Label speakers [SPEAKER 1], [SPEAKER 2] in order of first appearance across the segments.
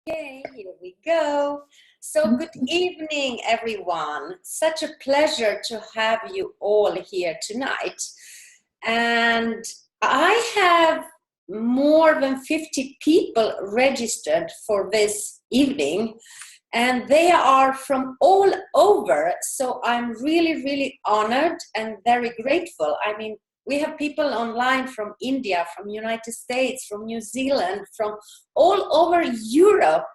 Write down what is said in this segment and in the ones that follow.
[SPEAKER 1] Okay, here we go. So good evening, everyone. Such a pleasure to have you all here tonight. And I have more than 50 people registered for this evening, and they are from all over. So I'm really, really honored and very grateful. I mean, we have people online from India, from United States, from New Zealand, from all over Europe.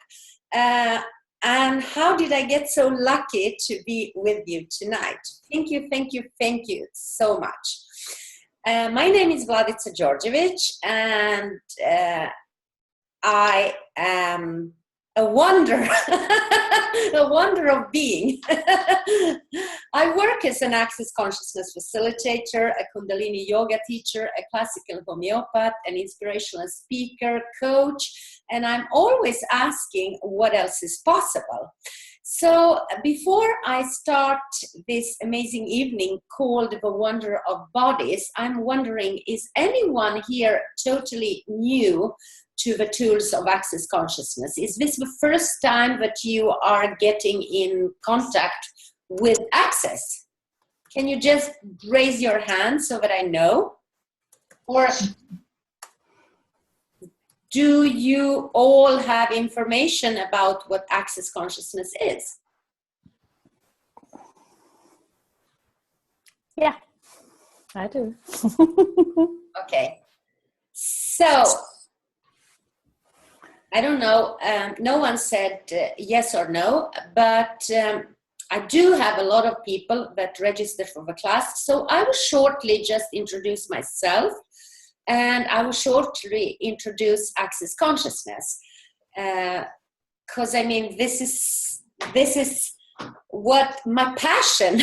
[SPEAKER 1] And how did I get so lucky to be with you tonight? Thank you, thank you, thank you so much. My name is Vladica Djordjevic, and I am a wonder, a wonder of being. I work as an access consciousness facilitator, a Kundalini yoga teacher, a classical homeopath, an inspirational speaker, coach, and I'm always asking what else is possible. So before I start this amazing evening called The Wonder of Bodies, I'm wondering, is anyone here totally new to the tools of access consciousness? Is this the first time that you are getting in contact with access? Can you just raise your hand so that I know? Or do you all have information about what access consciousness is?
[SPEAKER 2] Yeah, I do.
[SPEAKER 1] Okay. So, I don't know, no one said yes or no, but I do have a lot of people that register for the class. So I will shortly just introduce myself, and I will shortly introduce access consciousness. Because I mean, this is what my passion.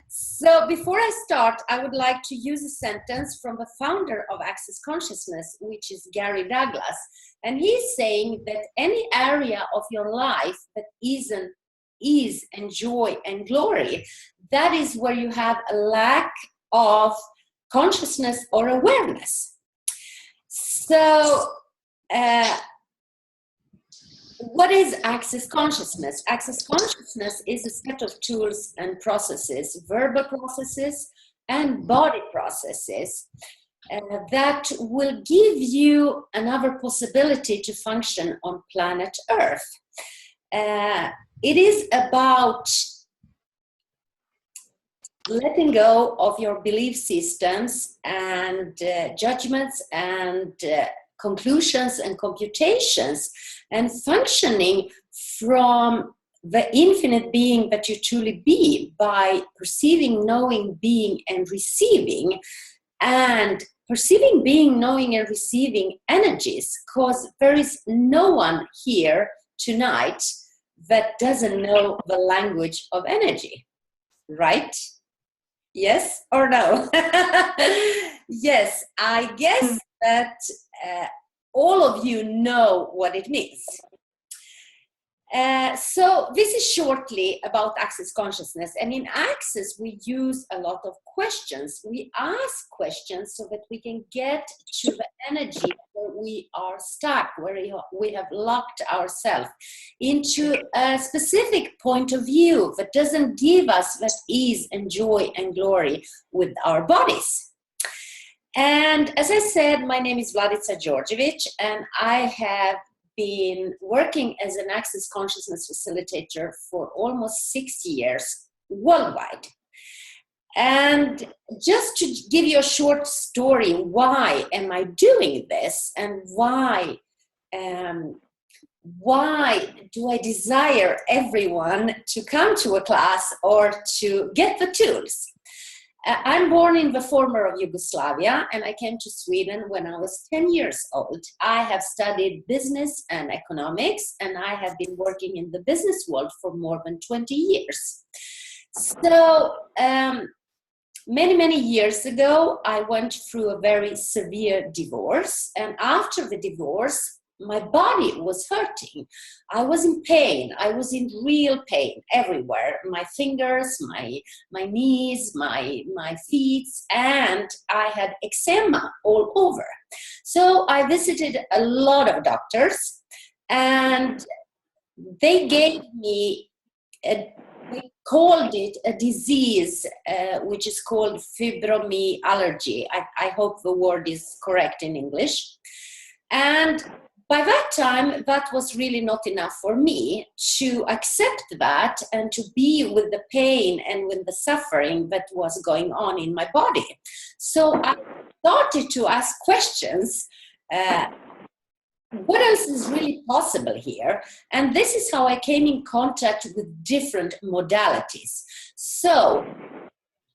[SPEAKER 1] So before I start, I would like to use a sentence from the founder of Access Consciousness, which is Gary Douglas. And he's saying that any area of your life that isn't ease and joy and glory, that is where you have a lack of consciousness or awareness. So, what is access consciousness? Access consciousness is a set of tools and processes, verbal processes and body processes, that will give you another possibility to function on planet Earth. It is about letting go of your belief systems and judgments and conclusions and computations, and functioning from the infinite being that you truly be by perceiving, knowing, being, and receiving. And perceiving, being, knowing, and receiving energies, because there is no one here tonight that doesn't know the language of energy, right? Yes or no? Yes, I guess that all of you know what it means. So this is shortly about access consciousness. And in access, we use a lot of questions. We ask questions so that we can get to the energy where we are stuck, where we have locked ourselves into a specific point of view that doesn't give us that ease and joy and glory with our bodies. And as I said, my name is Vladica Djordjevic, and I have been working as an access consciousness facilitator for almost 6 years worldwide. And just to give you a short story, why am I doing this, and why do I desire everyone to come to a class or to get the tools? I'm born in the former of Yugoslavia, and I came to Sweden when I was 10 years old. I have studied business and economics, and I have been working in the business world for more than 20 years. So many years ago, I went through a very severe divorce, and after the divorce, my body was hurting. I was in pain. I was in real pain everywhere. My fingers, my knees, my feet, and I had eczema all over. So I visited a lot of doctors, And they gave me, they called it a disease, which is called fibromyalgia. I hope the word is correct in English. And by that time, that was really not enough for me to accept that and to be with the pain and with the suffering that was going on in my body. So I started to ask questions. What else is really possible here? And this is how I came in contact with different modalities. So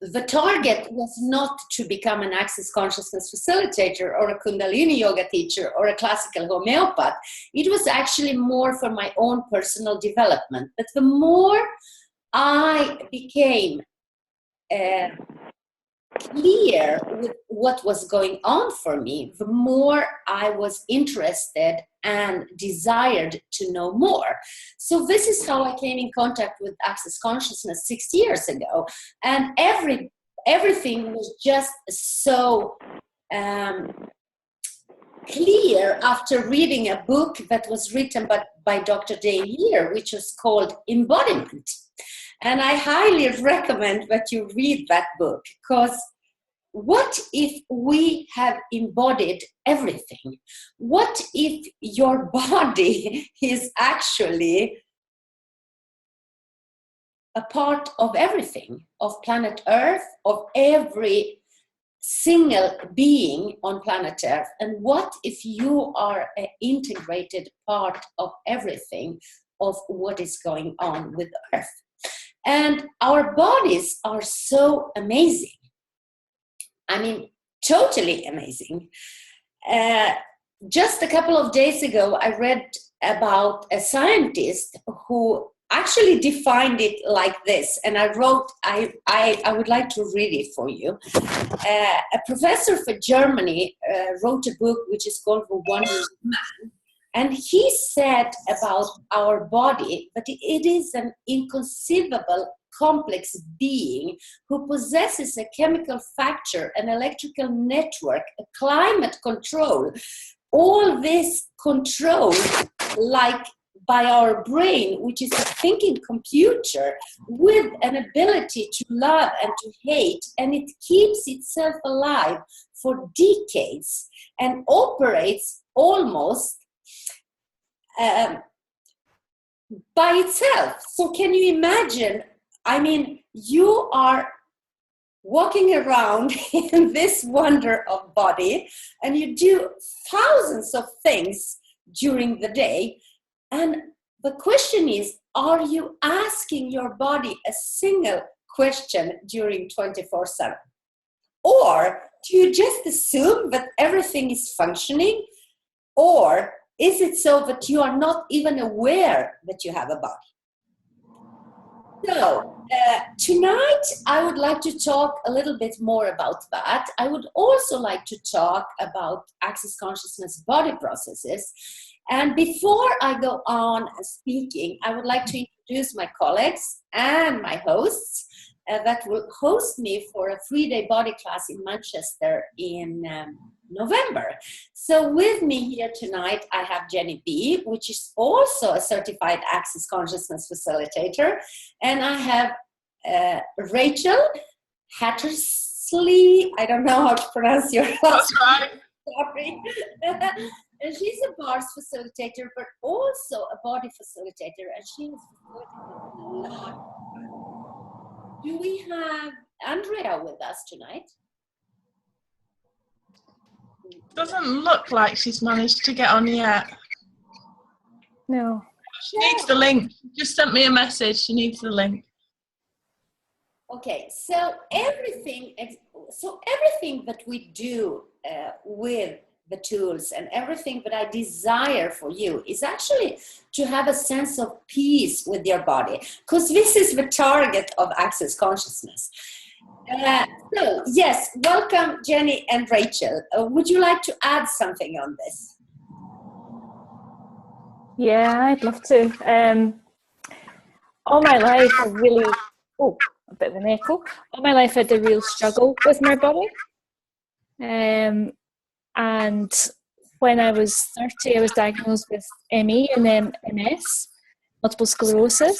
[SPEAKER 1] the target was not to become an access consciousness facilitator or a Kundalini yoga teacher or a classical homeopath. It was actually more for my own personal development. But the more I became clear with what was going on for me, the more I was interested and desired to know more. So this is how I came in contact with Access Consciousness 6 years ago. And everything was just so clear after reading a book that was written by Dr. Dale Lear, which was called Embodiment. And I highly recommend that you read that book, because what if we have embodied everything? What if your body is actually a part of everything, of planet Earth, of every single being on planet Earth? And what if you are an integrated part of everything of what is going on with Earth? And our bodies are so amazing. I mean, totally amazing. Just a couple of days ago, I read about a scientist who actually defined it like this. And I would like to read it for you. A professor for Germany wrote a book which is called The Wonder Man. And he said about our body that it is an inconceivable complex being who possesses a chemical factor, an electrical network, a climate control, all this controlled like by our brain, which is a thinking computer with an ability to love and to hate, and it keeps itself alive for decades and operates almost by itself. So can you imagine? I mean, you are walking around in this wonder of body, and you do thousands of things during the day. And the question is, are you asking your body a single question during 24/7? Or do you just assume that everything is functioning? Or is it so that you are not even aware that you have a body? So tonight I would like to talk a little bit more about that. I would also like to talk about access consciousness body processes. And before I go on speaking, I would like to introduce my colleagues and my hosts that will host me for a 3-day body class in Manchester in November. So with me here tonight, I have Jenny B, which is also a certified access consciousness facilitator. And I have Rachel Hattersley. I don't know how to pronounce your last name. Sorry. And she's a bars facilitator, but also a body facilitator. And she has facilitated a lot. Do we have Andrea with us tonight?
[SPEAKER 3] Doesn't look like she's managed to get on yet.
[SPEAKER 2] No.
[SPEAKER 3] She needs the link. She just sent me a message. She needs the link.
[SPEAKER 1] Okay, so everything that we do with the tools and everything that I desire for you is actually to have a sense of peace with your body, because this is the target of access consciousness. So yes, welcome Jenny and Rachel. Would you like to add something on this?
[SPEAKER 2] Yeah, I'd love to. All my life I really, a bit of an echo. All my life I had a real struggle with my body. And when I was 30, I was diagnosed with ME and then MS, multiple sclerosis.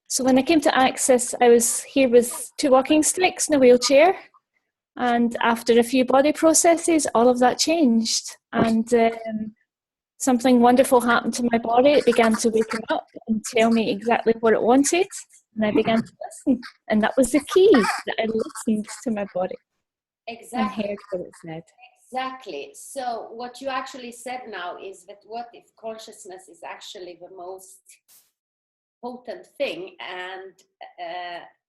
[SPEAKER 2] So when I came to Access, I was here with 2 walking sticks and a wheelchair. And after a few body processes, all of that changed. And something wonderful happened to my body. It began to wake up and tell me exactly what it wanted. And I began to listen. And that was the key, that I listened to my body.
[SPEAKER 1] Exactly.
[SPEAKER 2] And heard what it said.
[SPEAKER 1] Exactly. So what you actually said now is that what if consciousness is actually the most potent thing, and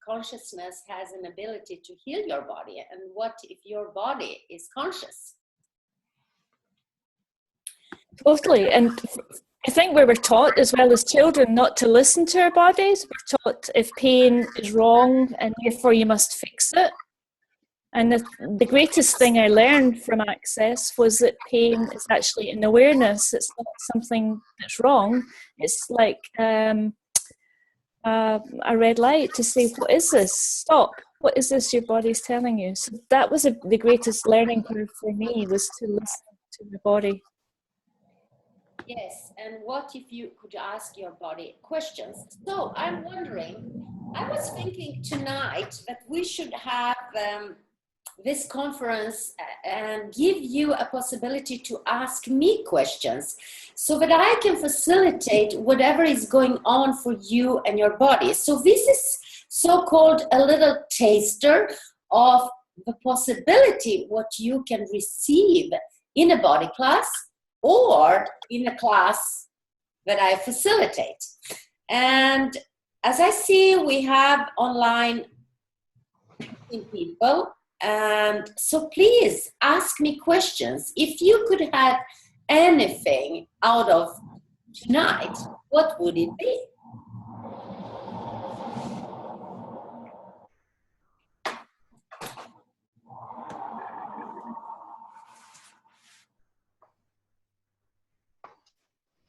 [SPEAKER 1] consciousness has an ability to heal your body, and what if your body is conscious?
[SPEAKER 2] Totally. And I think we were taught as well as children not to listen to our bodies. We're taught if pain is wrong and therefore you must fix it. And the greatest thing I learned from Access was that pain is actually an awareness. It's not something that's wrong. It's like a red light to say, what is this? Stop. What is this your body's telling you? So that was the greatest learning curve for me, was to listen to the body.
[SPEAKER 1] Yes, and what if you could ask your body questions? So I'm wondering, I was thinking tonight that we should have this conference and give you a possibility to ask me questions so that I can facilitate whatever is going on for you and your body. So this is so-called a little taster of the possibility what you can receive in a body class or in a class that I facilitate. And as I see, we have online people. And so please ask me questions. If you could have anything out of tonight, what would it be?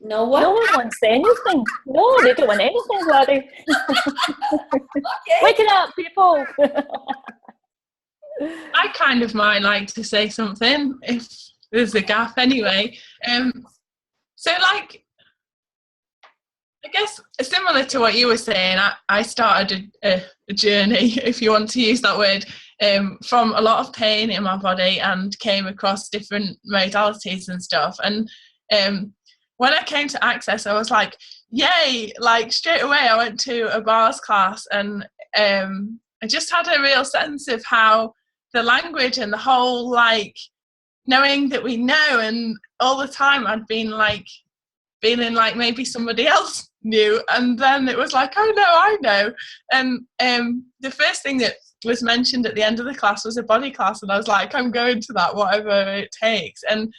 [SPEAKER 1] No one?
[SPEAKER 2] No one wants anything. No, they don't want anything, Vladdy.
[SPEAKER 1] Okay.
[SPEAKER 2] Wake it up, people.
[SPEAKER 3] I kind of might like to say something if there's a gap anyway. So like, I guess similar to what you were saying, I started a journey, if you want to use that word, from a lot of pain in my body and came across different modalities and stuff. And when I came to Access, I was like, yay, like straight away I went to a bars class, and I just had a real sense of how the language and the whole, like, knowing that we know, and all the time I'd been like feeling like maybe somebody else knew, and then it was like, oh no, I know. And the first thing that was mentioned at the end of the class was a body class, and I was like, I'm going to that, whatever it takes. And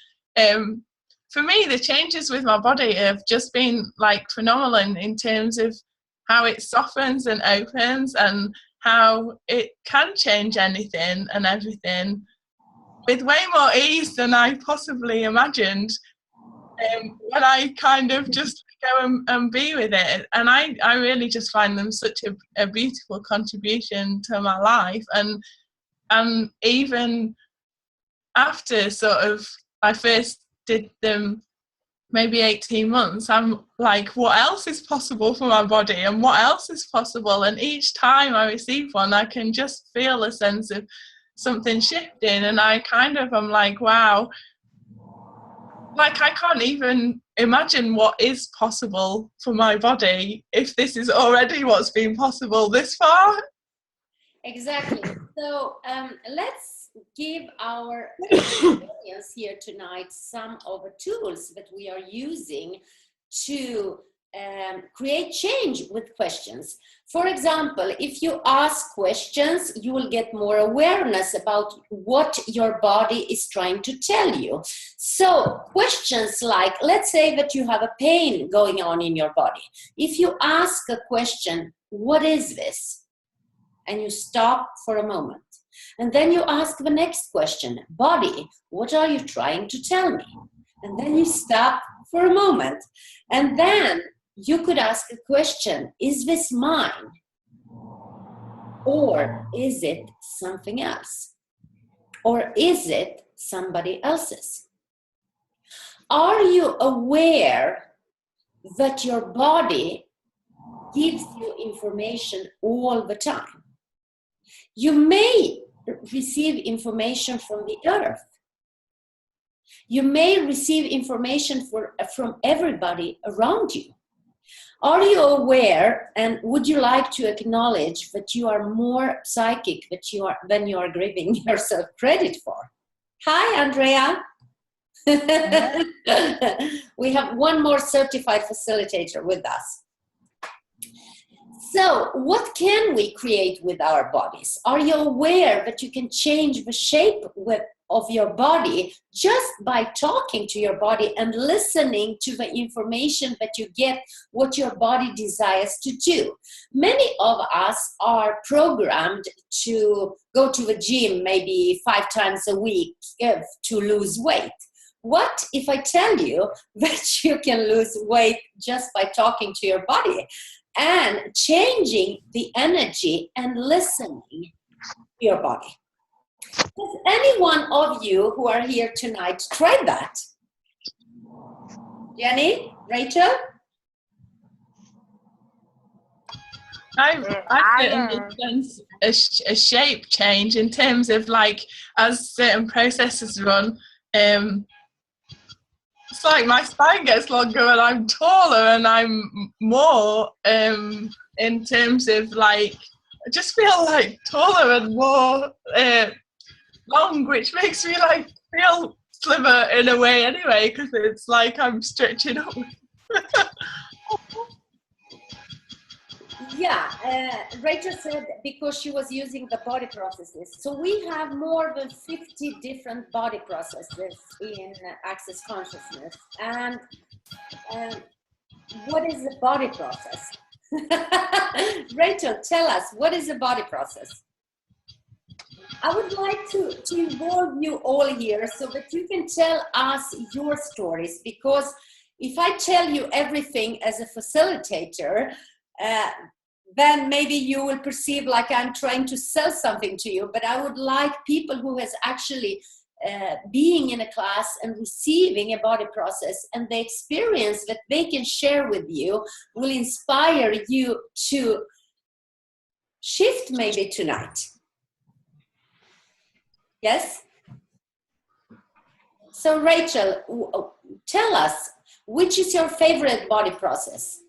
[SPEAKER 3] for me, the changes with my body have just been like phenomenal in terms of how it softens and opens, and how it can change anything and everything with way more ease than I possibly imagined, when I kind of just go and be with it. And I really just find them such a beautiful contribution to my life. And even after sort of I first did them maybe 18 months, I'm like, what else is possible for my body, and what else is possible? And each time I receive one, I can just feel a sense of something shifting, and I kind of am like, wow, like I can't even imagine what is possible for my body if this is already what's been possible this far.
[SPEAKER 1] Exactly. So let's give our audience here tonight some of the tools that we are using to create change with questions. For example, if you ask questions, you will get more awareness about what your body is trying to tell you. So questions like, let's say that you have a pain going on in your body. If you ask a question, what is this? And you stop for a moment. And then you ask the next question, body, what are you trying to tell me? And then you stop for a moment. And then you could ask a question, is this mine? Or is it something else? Or is it somebody else's? Are you aware that your body gives you information all the time? You may receive information from the earth. You may receive information from everybody around you. Are you aware, and would you like to acknowledge that you are more psychic than you are giving yourself credit for? Hi, Andrea. We have one more certified facilitator with us. So what can we create with our bodies? Are you aware that you can change the shape of your body just by talking to your body and listening to the information that you get, what your body desires to do? Many of us are programmed to go to the gym maybe 5 times a week to lose weight. What if I tell you that you can lose weight just by talking to your body and changing the energy and listening to your body? Has any one of you who are here tonight tried that? Jenny? Rachel?
[SPEAKER 3] I sense a shape change in terms of like as certain processes run. It's like my spine gets longer and I'm taller and I'm more in terms of like I just feel like taller and more long, which makes me like feel slimmer in a way anyway, because it's like I'm stretching up.
[SPEAKER 1] Yeah, Rachel said because she was using the body processes. So we have more than 50 different body processes in Access Consciousness. And what is the body process? Rachel, tell us, what is a body process? I would like to involve you all here so that you can tell us your stories, because if I tell you everything as a facilitator, then maybe you will perceive like I'm trying to sell something to you, but I would like people who has actually being in a class and receiving a body process and the experience that they can share with you will inspire you to shift maybe tonight. Yes? So Rachel, tell us, which is your favorite body process?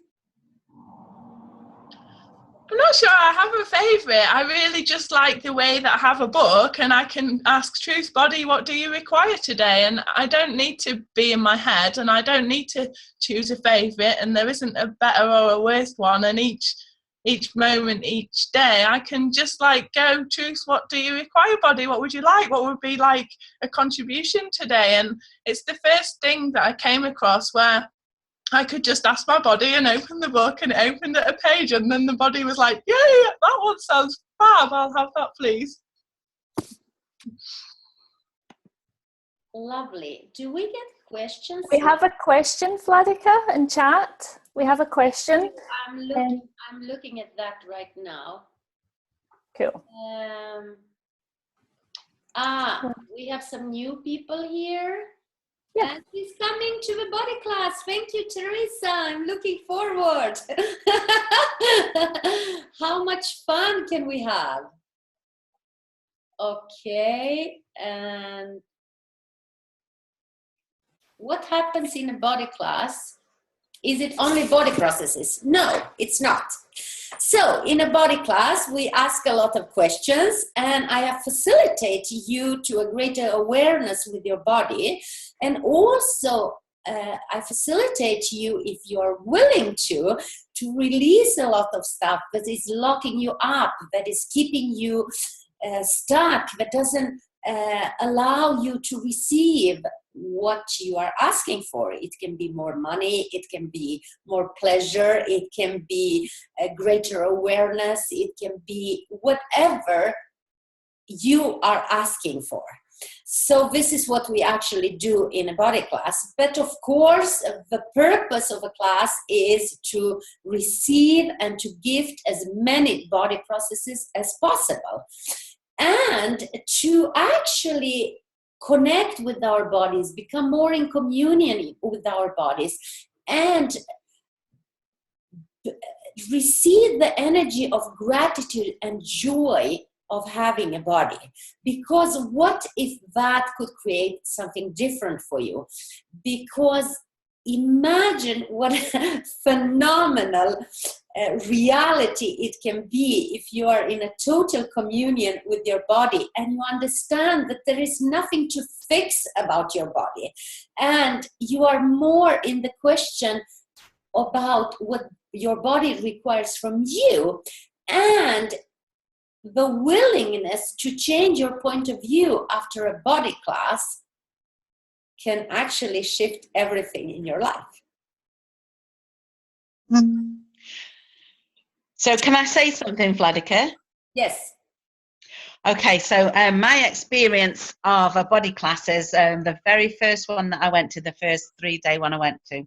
[SPEAKER 3] I'm not sure I have a favourite. I really just like the way that I have a book and I can ask Truth Body, what do you require today? And I don't need to be in my head and I don't need to choose a favourite, and there isn't a better or a worse one. And each moment, each day, I can just like go, Truth, what do you require, body? What would you like? What would be like a contribution today? And it's the first thing that I came across where I could just ask my body and open the book, and it opened at a page, and then the body was like, yeah, that one sounds fab, I'll have that please.
[SPEAKER 1] Lovely. Do we get questions?
[SPEAKER 2] We have a question, Vladica, in chat. We have a question.
[SPEAKER 1] I'm looking at that right now.
[SPEAKER 2] Cool.
[SPEAKER 1] We have some new people here.
[SPEAKER 2] Yeah.
[SPEAKER 1] And she's coming to the body class. Thank you, Teresa. I'm looking forward. How much fun can we have? Okay. And what happens in a body class? Is it only body processes? No, it's not. So in a body class, we ask a lot of questions, and I facilitate you to a greater awareness with your body. And also, I facilitate you, if you're willing to release a lot of stuff that is locking you up, that is keeping you stuck, that doesn't allow you to receive what you are asking for. It can be more money, it can be more pleasure, it can be a greater awareness, it can be whatever you are asking for. So this is what we actually do in a body class. But of course, the purpose of a class is to receive and to gift as many body processes as possible, and to actually connect with our bodies, become more in communion with our bodies, and receive the energy of gratitude and joy of having a body. Because what if that could create something different for you? Because imagine what a phenomenal reality it can be if you are in a total communion with your body and you understand that there is nothing to fix about your body, and you are more in the question about what your body requires from you, and the willingness to change your point of view after a body class can actually shift everything in your life.
[SPEAKER 4] So can I say something, Vladica?
[SPEAKER 1] Yes.
[SPEAKER 4] Okay, so my experience of a body class is the very first one that I went to, the first 3-day one I went to.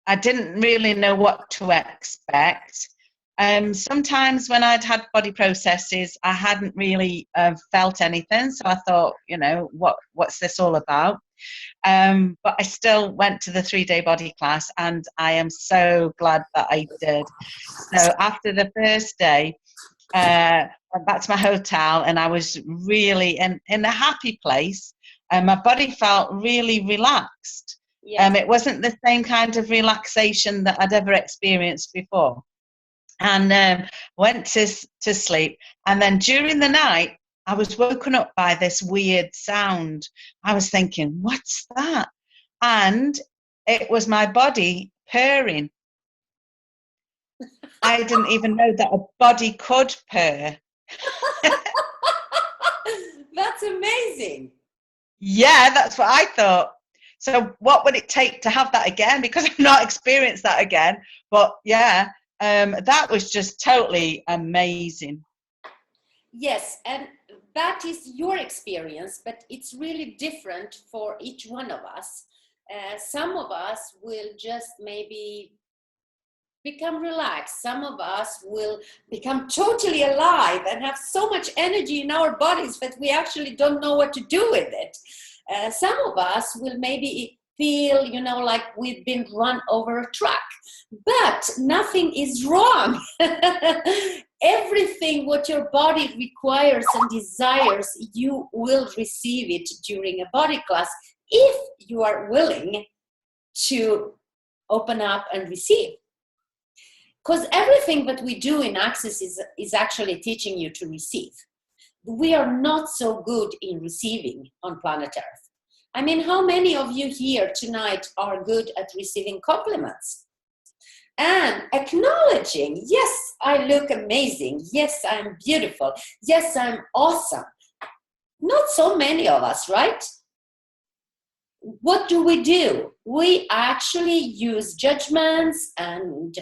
[SPEAKER 4] I didn't really know what to expect. Sometimes when I'd had body processes, I hadn't really felt anything. So I thought, you know, what's this all about? But I still went to the 3-day body class, and I am so glad that I did. So after the first day, I went back to my hotel, and I was really in a happy place, and my body felt really relaxed.
[SPEAKER 1] Yes.
[SPEAKER 4] It wasn't the same kind of relaxation that I'd ever experienced before. And went to sleep, and then during the night I was woken up by this weird sound. I was thinking, what's that? And it was my body purring. I didn't even know that a body could purr.
[SPEAKER 1] That's amazing.
[SPEAKER 4] Yeah, that's what I thought. So what would it take to have that again? Because I've not experienced that again. But yeah, that was just totally amazing.
[SPEAKER 1] Yes, and that is your experience, but it's really different for each one of us. Some of us will just maybe become relaxed. Some of us will become totally alive and have so much energy in our bodies that we actually don't know what to do with it. Some of us will maybe feel, you know, like we've been run over a truck, but nothing is wrong. Everything what your body requires and desires, you will receive it during a body class if you are willing to open up and receive. Because everything that we do in Access is actually teaching you to receive. We are not so good in receiving on planet Earth. I mean, how many of you here tonight are good at receiving compliments? And acknowledging, yes, I look amazing. Yes, I'm beautiful. Yes, I'm awesome. Not so many of us, right? What do? We actually use judgments and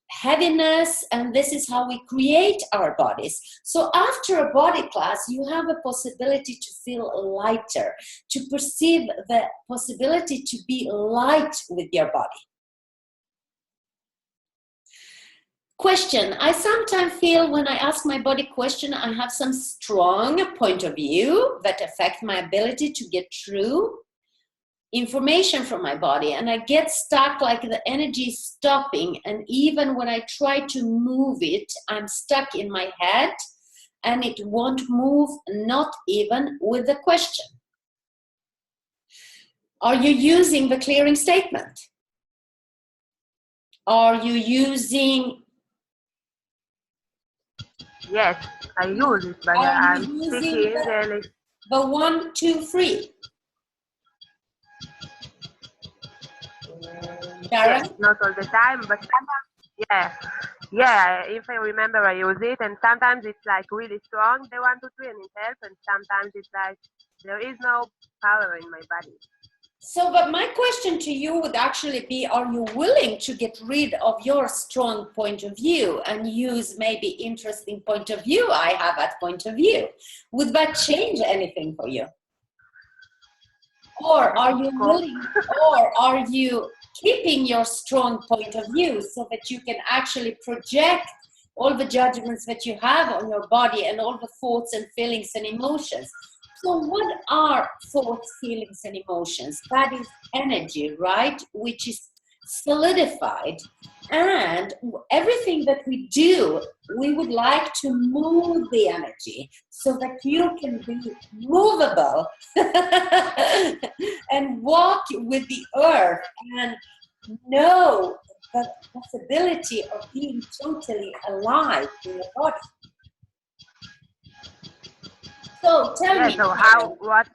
[SPEAKER 1] heaviness, and this is how we create our bodies. So after a body class, you have a possibility to feel lighter, to perceive the possibility to be light with your body. Question. I sometimes feel when I ask my body question, I have some strong point of view that affect my ability to get true information from my body, and I get stuck, like the energy is stopping, and even when I try to move it, I'm stuck in my head and it won't move, not even with the question. Are you using the clearing statement? Are you using...
[SPEAKER 5] Yes, I use it, but I'm speaking
[SPEAKER 1] the 1, 2, 3?
[SPEAKER 5] Yes, not all the time, but sometimes, yeah. If I remember, I use it, and sometimes it's like really strong, the 1, 2, 3, and it helps, and sometimes it's like there is no power in my body.
[SPEAKER 1] So, but my question to you would actually be: are you willing to get rid of your strong point of view and use maybe interesting point of view? I have that point of view. Would that change anything for you? Or are you willing, or are you keeping your strong point of view so that you can actually project all the judgments that you have on your body, and all the thoughts and feelings and emotions. So what are thoughts, feelings, and emotions? That is energy, right? Which is solidified. And everything that we do, we would like to move the energy so that you can be movable and walk with the earth and know the possibility of being totally alive in your body. So tell me,
[SPEAKER 5] so how, what?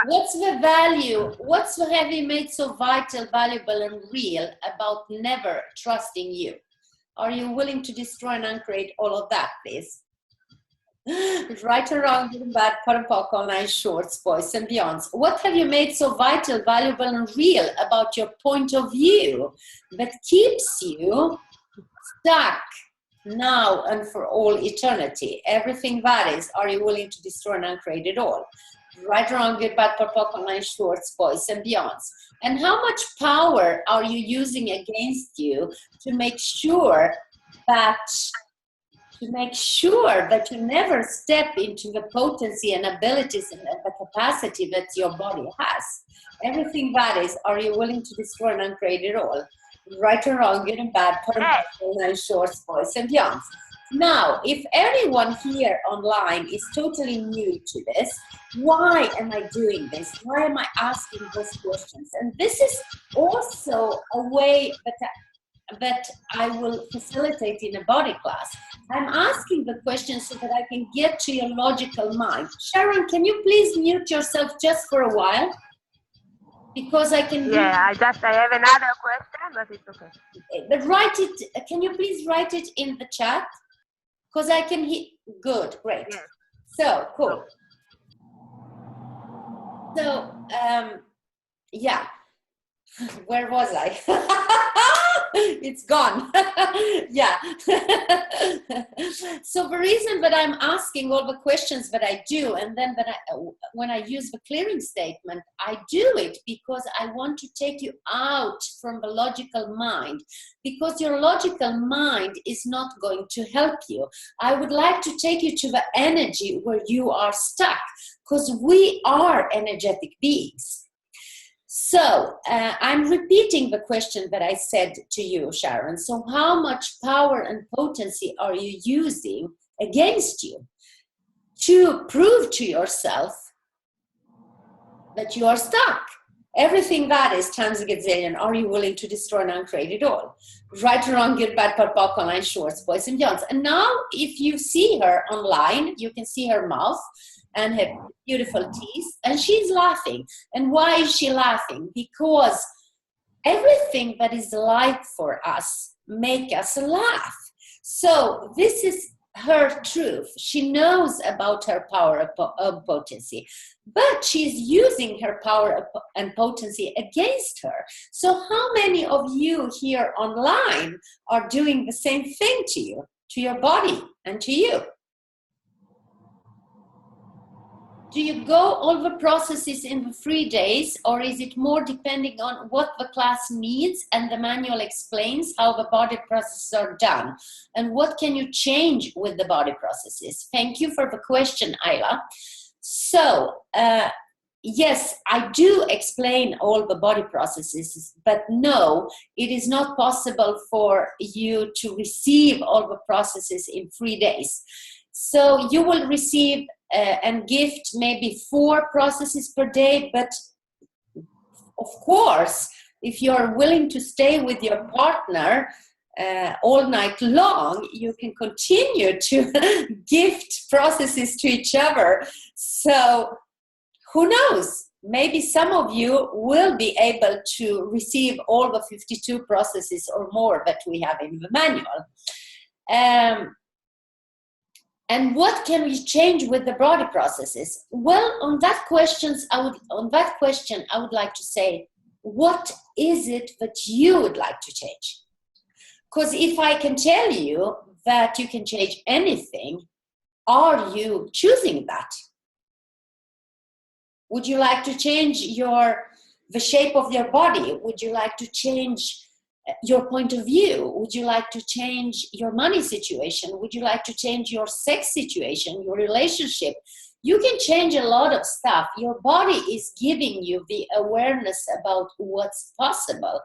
[SPEAKER 1] what's the value, what's the have you made so vital, valuable, and real about never trusting you? Are you willing to destroy and uncreate all of that, please? Right or wrong, good and bad, put and poke, online, shorts, boys and beyonds. What have you made so vital, valuable, and real about your point of view that keeps you stuck now and for all eternity? Everything that is, are you willing to destroy and uncreate it all? Right or wrong, good, bad, put and poke, online, shorts, boys and beyonds. And how much power are you using against you to make sure that you never step into the potency and abilities and the capacity that your body has? Everything that is, are you willing to destroy and uncreate it all? Right or wrong, good and bad, put and poke, online, shorts, boys and beyonds. Now, if anyone here online is totally new to this, why am I doing this? Why am I asking those questions? And this is also a way that I will facilitate in a body class. I'm asking the questions so that I can get to your logical mind. Sharon, can you please mute yourself just for a while? Because I can...
[SPEAKER 5] Yeah, I have another question, but it's okay.
[SPEAKER 1] But write it, can you please write it in the chat? Because I can hear, good, great.
[SPEAKER 5] Yes.
[SPEAKER 1] So, cool. So, yeah, where was I? It's gone. Yeah. So the reason that I'm asking all the questions that I do, and then when I use the clearing statement, I do it because I want to take you out from the logical mind, because your logical mind is not going to help you. I would like to take you to the energy where you are stuck, because we are energetic beings. So I'm repeating the question that I said to you, Sharon. So how much power and potency are you using against you to prove to yourself that you are stuck? Everything that is times a gazillion, are you willing to destroy and uncreate it all? Right or wrong, good, bad, pop, online, shorts, boys and beyonds. And now if you see her online, you can see her mouth and her beautiful teeth, and she's laughing. And why is she laughing? Because everything that is light for us make us laugh. So this is her truth. She knows about her power of potency, but she's using her power and potency against her. So how many of you here online are doing the same thing to you, to your body and to you? Do you go all the processes in the 3 days, or is it more depending on what the class needs and the manual explains how the body processes are done? And what can you change with the body processes? Thank you for the question, Ayla. So, yes, I do explain all the body processes, but no, it is not possible for you to receive all the processes in 3 days. So you will receive and gift maybe 4 processes per day, but of course, if you're willing to stay with your partner all night long, you can continue to gift processes to each other. So who knows? Maybe some of you will be able to receive all the 52 processes or more that we have in the manual. And what can we change with the body processes? Well, on that question, I would like to say, what is it that you would like to change? Because if I can tell you that you can change anything, are you choosing that? Would you like to change the shape of your body? Would you like to change your point of view? Would you like to change your money situation? Would you like to change your sex situation, your relationship? You can change a lot of stuff. Your body is giving you the awareness about what's possible.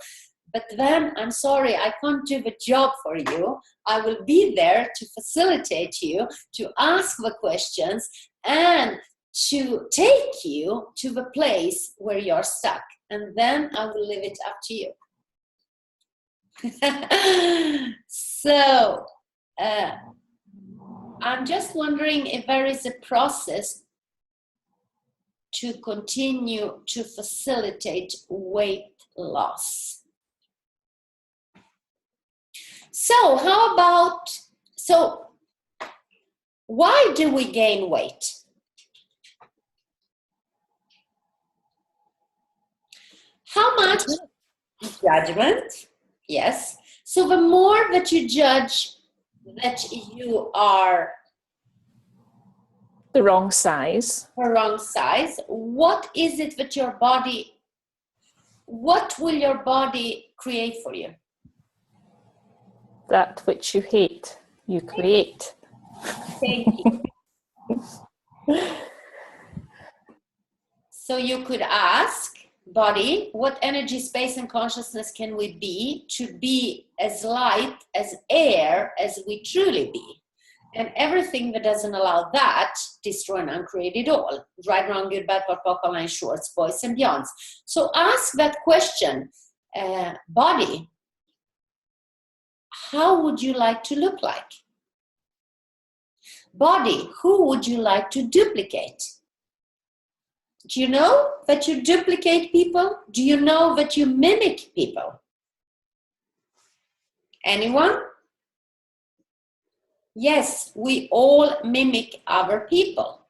[SPEAKER 1] But then, I'm sorry, I can't do the job for you. I will be there to facilitate you, to ask the questions, and to take you to the place where you're stuck. And then I will leave it up to you. So, I'm just wondering if there is a process to continue to facilitate weight loss. So how about, why do we gain weight? How much? Judgment. Yes. So the more that you judge that you are
[SPEAKER 2] the wrong size,
[SPEAKER 1] what is it that your body, what will your body create for you?
[SPEAKER 2] That which you hate, you create.
[SPEAKER 1] Thank you. So you could ask, body, what energy, space, and consciousness can we be to be as light as air as we truly be? And everything that doesn't allow that, destroy and uncreate it all. Right, wrong, good, bad, POD, POC, online, shorts, boys, and beyonds. So ask that question, body, how would you like to look like? Body, who would you like to duplicate? Do you know that you duplicate people? Do you know that you mimic people? Anyone? Yes, we all mimic other people.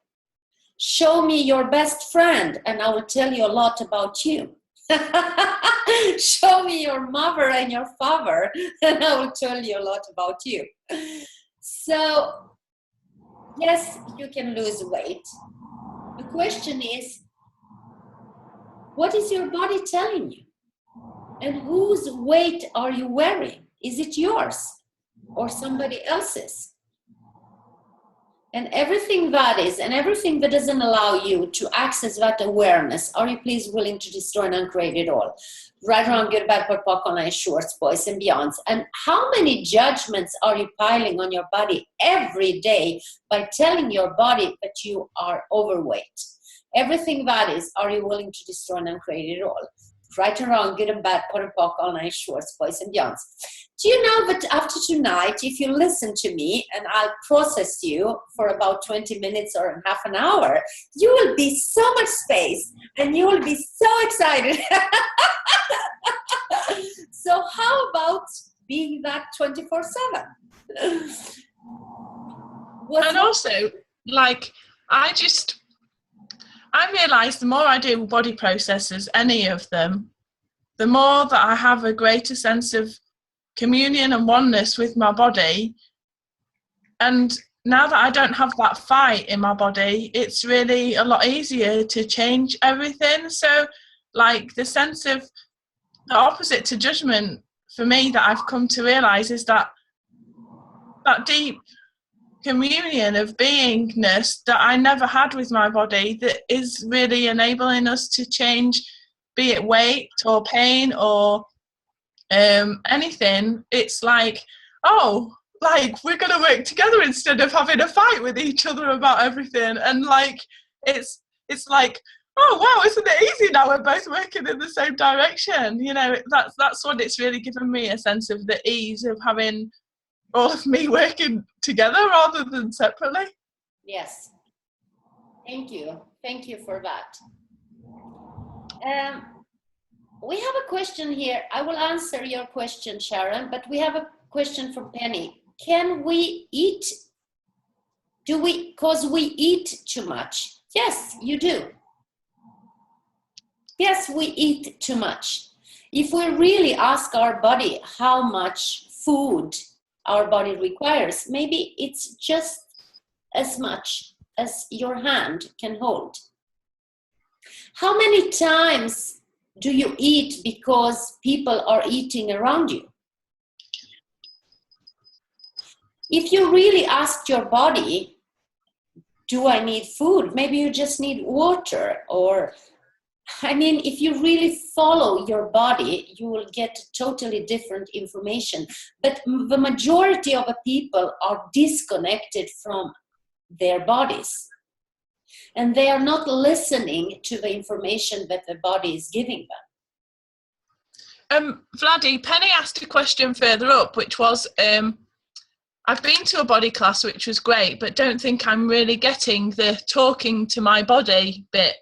[SPEAKER 1] Show me your best friend and I will tell you a lot about you. Show me your mother and your father and I will tell you a lot about you. So, yes, you can lose weight. The question is, what is your body telling you? And whose weight are you wearing? Is it yours or somebody else's? And everything that is, and everything that doesn't allow you to access that awareness, are you please willing to destroy and uncreate it all? Right, wrong, good, bad, POD, POC, online, shorts, boys, and beyonds. And how many judgments are you piling on your body every day by telling your body that you are overweight? Everything that is, are you willing to destroy and uncreate it all? Right and wrong, good and bad, POD and POC, online, shorts, boys, and beyonds. Do you know that after tonight, if you listen to me and I'll process you for about 20 minutes or half an hour, you will be so much space and you will be so excited. So how about being that 24/7?
[SPEAKER 3] And also, like, I realise the more I do body processes, any of them, the more that I have a greater sense of communion and oneness with my body. And now that I don't have that fight in my body, it's really a lot easier to change everything. So, like, the sense of the opposite to judgment for me that I've come to realise is that deep communion of beingness that I never had with my body, that is really enabling us to change, be it weight or pain or anything. It's like, oh, like, we're going to work together instead of having a fight with each other about everything. And like, it's like, oh wow, isn't it easy now? We're both working in the same direction. You know, that's what it's really given me, a sense of the ease of having all of me working together rather than separately.
[SPEAKER 1] Yes. Thank you. Thank you for that. We have a question here. I will answer your question, Sharon, but we have a question from Penny. Can we eat? Because we eat too much? Yes, you do. Yes, we eat too much. If we really ask our body how much food our body requires, maybe it's just as much as your hand can hold. How many times do you eat because people are eating around you? If you really ask your body, do I need food? Maybe you just need water. Or, I mean, if you really follow your body, you will get totally different information. But the majority of the people are disconnected from their bodies. And they are not listening to the information that the body is giving them.
[SPEAKER 3] Vladdy, Penny asked a question further up, which was, I've been to a body class, which was great, but don't think I'm really getting the talking to my body bit.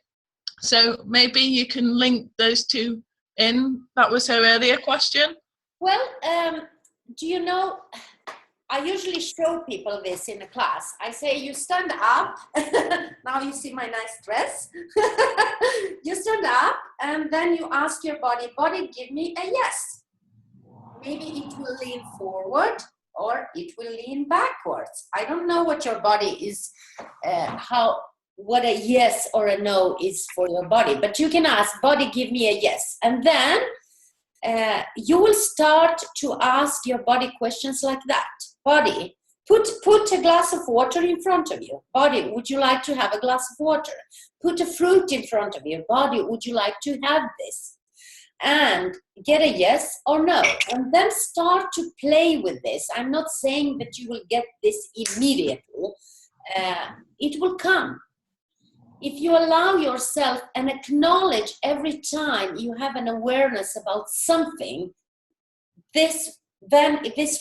[SPEAKER 3] So maybe you can link those two in. That was her earlier question.
[SPEAKER 1] Well, do you know, I usually show people this in a class. I say, you stand up. Now you see my nice dress. You stand up and then you ask your body, give me a yes. Maybe it will lean forward or it will lean backwards. I don't know what your body is, what a yes or a no is for your body. But you can ask, body, give me a yes. And then you will start to ask your body questions like that. Body, put a glass of water in front of you. Body, would you like to have a glass of water? Put a fruit in front of you. Body, would you like to have this? And get a yes or no. And then start to play with this. I'm not saying that you will get this immediately. It will come. If you allow yourself and acknowledge every time you have an awareness about something, this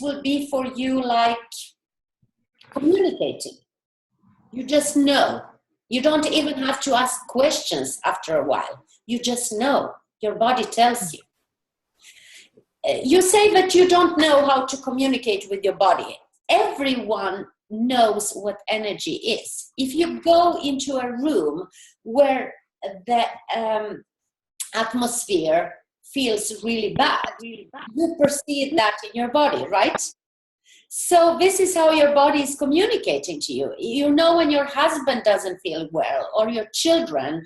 [SPEAKER 1] will be for you like communicating. You just know. You don't even have to ask questions after a while. You just know. Your body tells you. You say that you don't know how to communicate with your body. Everyone knows what energy is. If you go into a room where the atmosphere feels really bad, you perceive that in your body, right? So this is how your body is communicating to you. You know when your husband doesn't feel well or your children,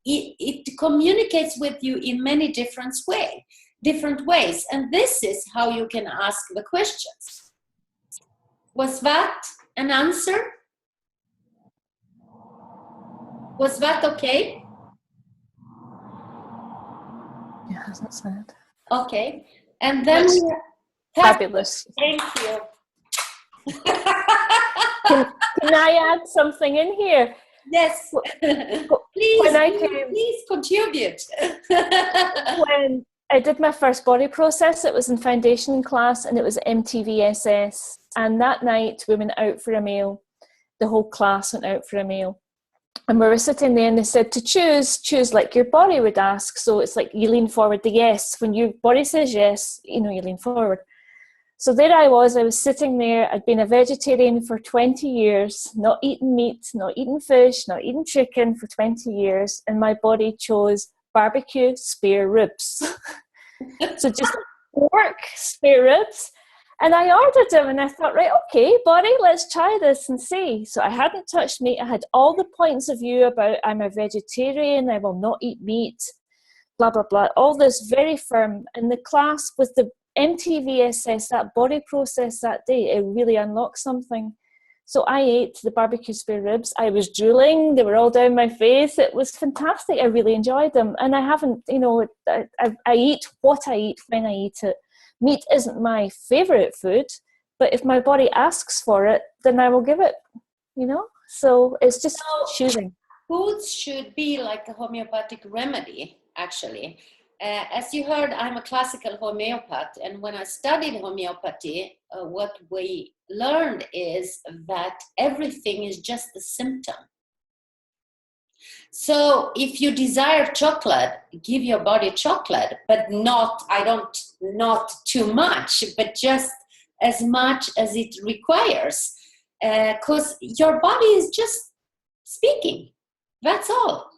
[SPEAKER 1] it communicates with you in many different ways. And this is how you can ask the questions. Was that an answer? Was that okay?
[SPEAKER 2] Yeah, that's it.
[SPEAKER 1] Okay. And then
[SPEAKER 2] Fabulous.
[SPEAKER 1] Thank you.
[SPEAKER 2] Can I add something in here?
[SPEAKER 1] Yes. Please contribute.
[SPEAKER 2] When I did my first body process, it was in foundation class and it was MTVSS. And that night we went out for a meal. The whole class went out for a meal. And we were sitting there and they said to choose like your body would ask. So it's like you lean forward, the yes. When your body says yes, you lean forward. So there I was sitting there. I'd been a vegetarian for 20 years, not eating meat, not eating fish, not eating chicken for 20 years. And my body chose barbecue spare ribs. So just pork, spare ribs. And I ordered them and I thought, right, okay, body, let's try this and see. So I hadn't touched meat. I had all the points of view about I'm a vegetarian, I will not eat meat, blah, blah, blah. All this very firm. In the class with the MTVSS, that body process that day, it really unlocked something. So I ate the barbecue spare ribs. I was drooling. They were all down my face. It was fantastic. I really enjoyed them. And I haven't, I eat what I eat when I eat it. Meat isn't my favorite food, but if my body asks for it, then I will give it, So it's just choosing.
[SPEAKER 1] Foods should be like a homeopathic remedy, actually. As you heard, I'm a classical homeopath, and when I studied homeopathy, what we learned is that everything is just a symptom. So if you desire chocolate, give your body chocolate, but not too much, but just as much as it requires, because your body is just speaking. That's all.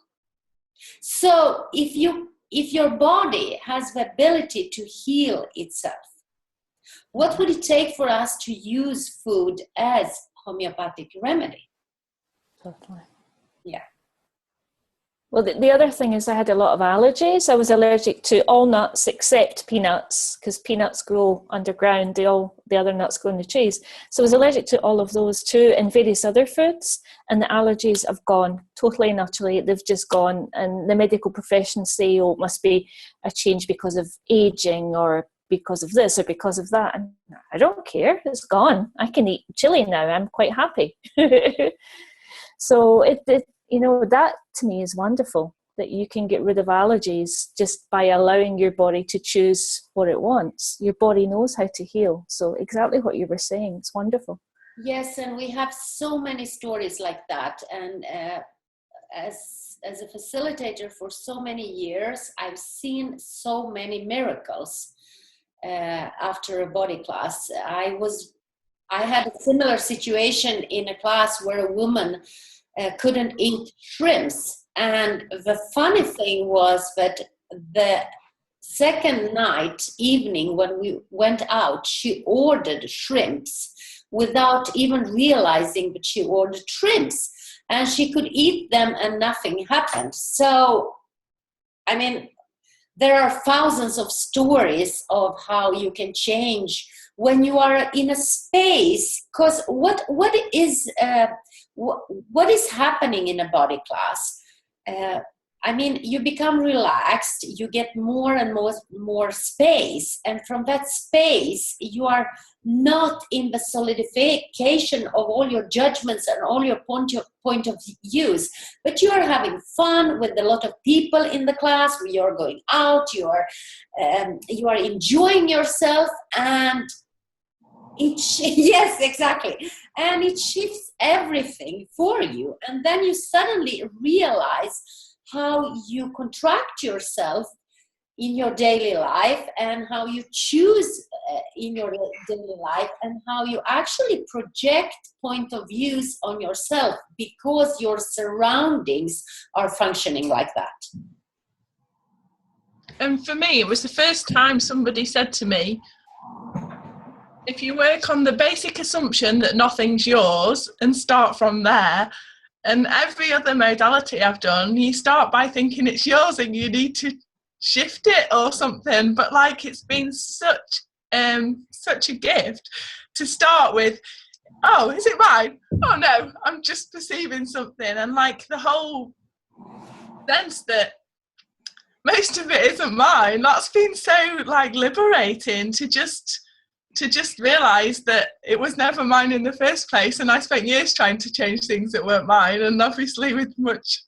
[SPEAKER 1] So if your body has the ability to heal itself, what would it take for us to use food as homeopathic remedy?
[SPEAKER 2] Totally.
[SPEAKER 1] Yeah.
[SPEAKER 2] Well, the other thing is I had a lot of allergies. I was allergic to all nuts except peanuts, because peanuts grow underground. The other nuts grow in the trees. So I was allergic to all of those too, and various other foods. And the allergies have gone totally and utterly. They've just gone. And the medical profession say, oh, it must be a change because of aging or because of this or because of that. And I don't care. It's gone. I can eat chili now. I'm quite happy. So that to me is wonderful, that you can get rid of allergies just by allowing your body to choose what it wants. Your body knows how to heal. So exactly what you were saying, it's wonderful.
[SPEAKER 1] Yes, and we have so many stories like that. And as a facilitator for so many years, I've seen so many miracles after a body class. I had a similar situation in a class where a woman couldn't eat shrimps. And the funny thing was that the second evening when we went out, she ordered shrimps without even realizing that she ordered shrimps. And she could eat them and nothing happened. So, I mean, there are thousands of stories of how you can change when you are in a space. Because what is happening in a body class? I mean, you become relaxed, you get more and more space, and from that space, you are not in the solidification of all your judgments and all your point of views, but you are having fun with a lot of people in the class. You are going out, you are enjoying yourself, and yes, exactly. And it shifts everything for you. And then you suddenly realize how you contract yourself in your daily life and how you choose in your daily life and how you actually project point of views on yourself because your surroundings are functioning like that.
[SPEAKER 3] And for me, it was the first time somebody said to me, if you work on the basic assumption that nothing's yours and start from there, and every other modality I've done, you start by thinking it's yours and you need to shift it or something. But like, it's been such a gift to start with. Oh, is it mine? Oh no, I'm just perceiving something. And like the whole sense that most of it isn't mine, that's been so like liberating to just realise that it was never mine in the first place, and I spent years trying to change things that weren't mine, and obviously without much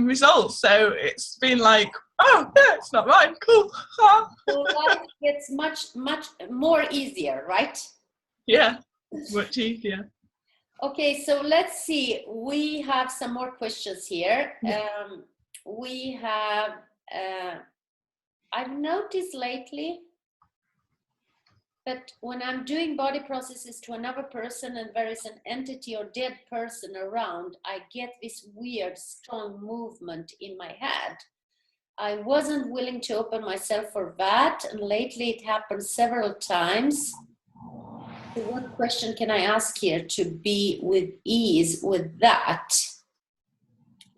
[SPEAKER 3] results. So it's been like, oh yeah, it's not mine, cool.
[SPEAKER 1] So life gets much more easier, right?
[SPEAKER 3] Yeah, much easier.
[SPEAKER 1] Okay, so let's see. We have some more questions here. We have. I've noticed lately that when I'm doing body processes to another person and there is an entity or dead person around, I get this weird, strong movement in my head. I wasn't willing to open myself for that, and lately it happened several times. So what question can I ask here to be with ease with that?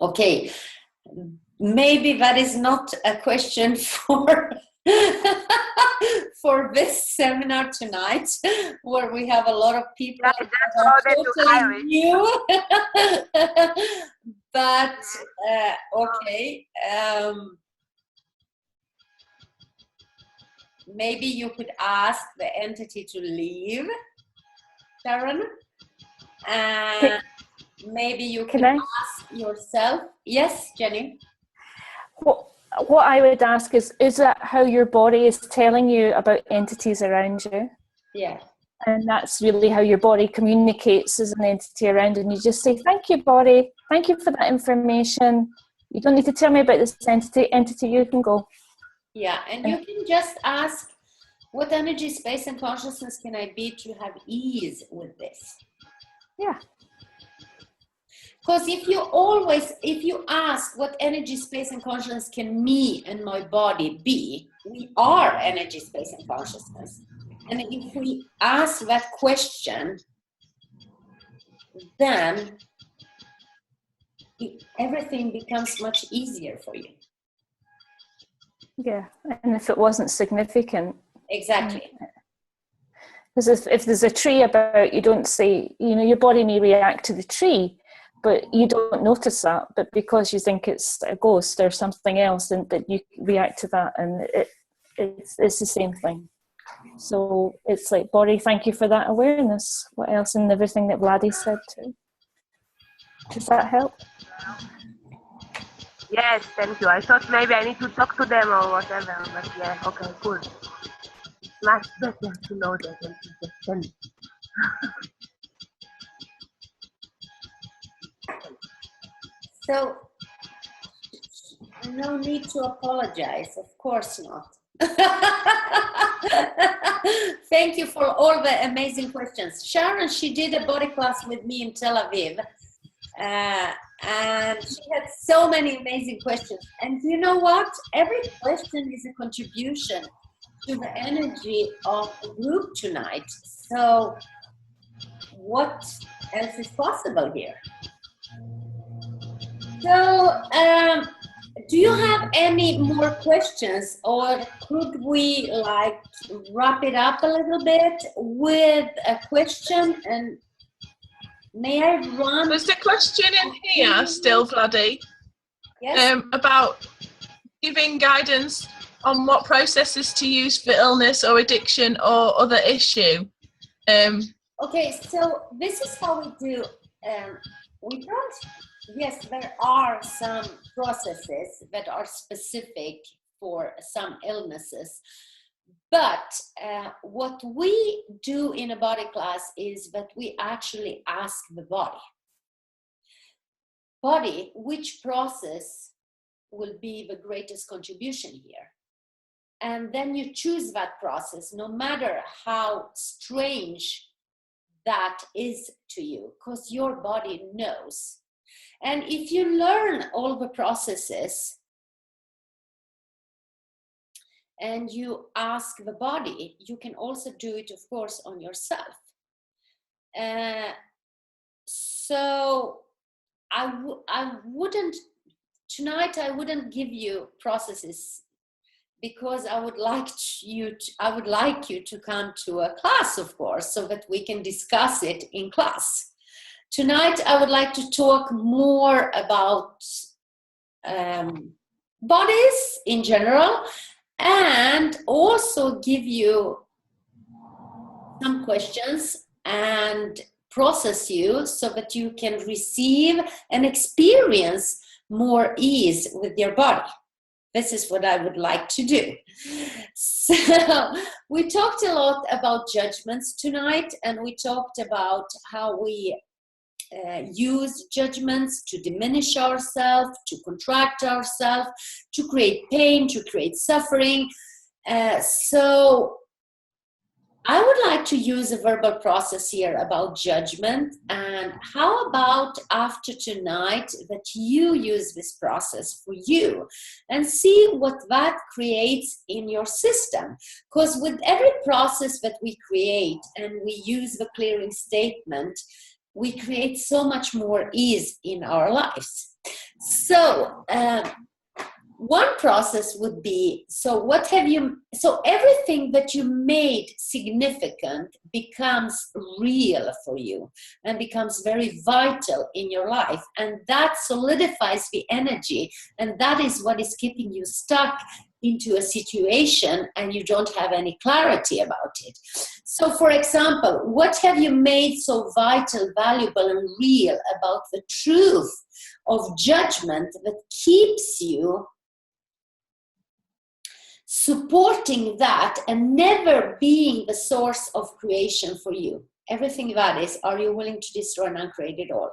[SPEAKER 1] Okay. Maybe that is not a question for for this seminar tonight, where we have a lot of people that are totally new. But okay, maybe you could ask the entity to leave, Sharon, and maybe you can ask yourself. Yes, Jenny.
[SPEAKER 2] What I would ask is that how your body is telling you about entities around you?
[SPEAKER 1] Yeah.
[SPEAKER 2] And that's really how your body communicates as an entity around, and you just say, thank you, body. Thank you for that information. You don't need to tell me about this entity, you can go.
[SPEAKER 1] Yeah, and you can just ask, what energy, space, and consciousness can I be to have ease with this?
[SPEAKER 2] Yeah.
[SPEAKER 1] Because if you ask what energy, space, and consciousness can me and my body be, we are energy, space, and consciousness. And if we ask that question, then everything becomes much easier for you.
[SPEAKER 2] Yeah, and if it wasn't significant.
[SPEAKER 1] Exactly.
[SPEAKER 2] Because if there's a tree about, you don't say, you know, your body may react to the tree, but you don't notice that. But because you think it's a ghost or something else, and that you react to that, and it's the same thing. So it's like, body, thank you for that awareness. What else? And everything that Vladi said too. Does that help?
[SPEAKER 5] Yes, thank you. I thought maybe I need to talk to them or whatever, but yeah, okay, cool. Much better to know that than to just tell me.
[SPEAKER 1] So, no need to apologize, of course not. Thank you for all the amazing questions. Sharon, she did a body class with me in Tel Aviv. And she had so many amazing questions. And you know what? Every question is a contribution to the energy of the group tonight. So what else is possible here? So do you have any more questions, or could we like wrap it up a little bit with a question? And may I run?
[SPEAKER 3] There's a question in here still, Vladi,
[SPEAKER 1] Yes?
[SPEAKER 3] about giving guidance on what processes to use for illness or addiction or other issue.
[SPEAKER 1] Okay, so this is how we do. We don't, yes, there are some processes that are specific for some illnesses. But what we do in a body class is that we actually ask the body, which process will be the greatest contribution here. And then you choose that process, no matter how strange that is to you, because your body knows. And if you learn all the processes and you ask the body, you can also do it, of course, on yourself. So I wouldn't, tonight I wouldn't give you processes, because I would like you to come to a class, of course, so that we can discuss it in class. Tonight I would like to talk more about bodies in general, and also give you some questions and process you so that you can receive and experience more ease with your body. This is what I would like to do. So we talked a lot about judgments tonight, and we talked about how we use judgments to diminish ourselves, to contract ourselves, to create pain, to create suffering. So I would like to use a verbal process here about judgment. And how about after tonight that you use this process for you and see what that creates in your system? Because with every process that we create and we use the clearing statement, we create so much more ease in our lives. So one process would be, so everything that you made significant becomes real for you and becomes very vital in your life, and that solidifies the energy, and that is what is keeping you stuck into a situation and you don't have any clarity about it. So for example, what have you made so vital, valuable, and real about the truth of judgment that keeps you supporting that and never being the source of creation for you? Everything that is, are you willing to destroy and uncreate it all?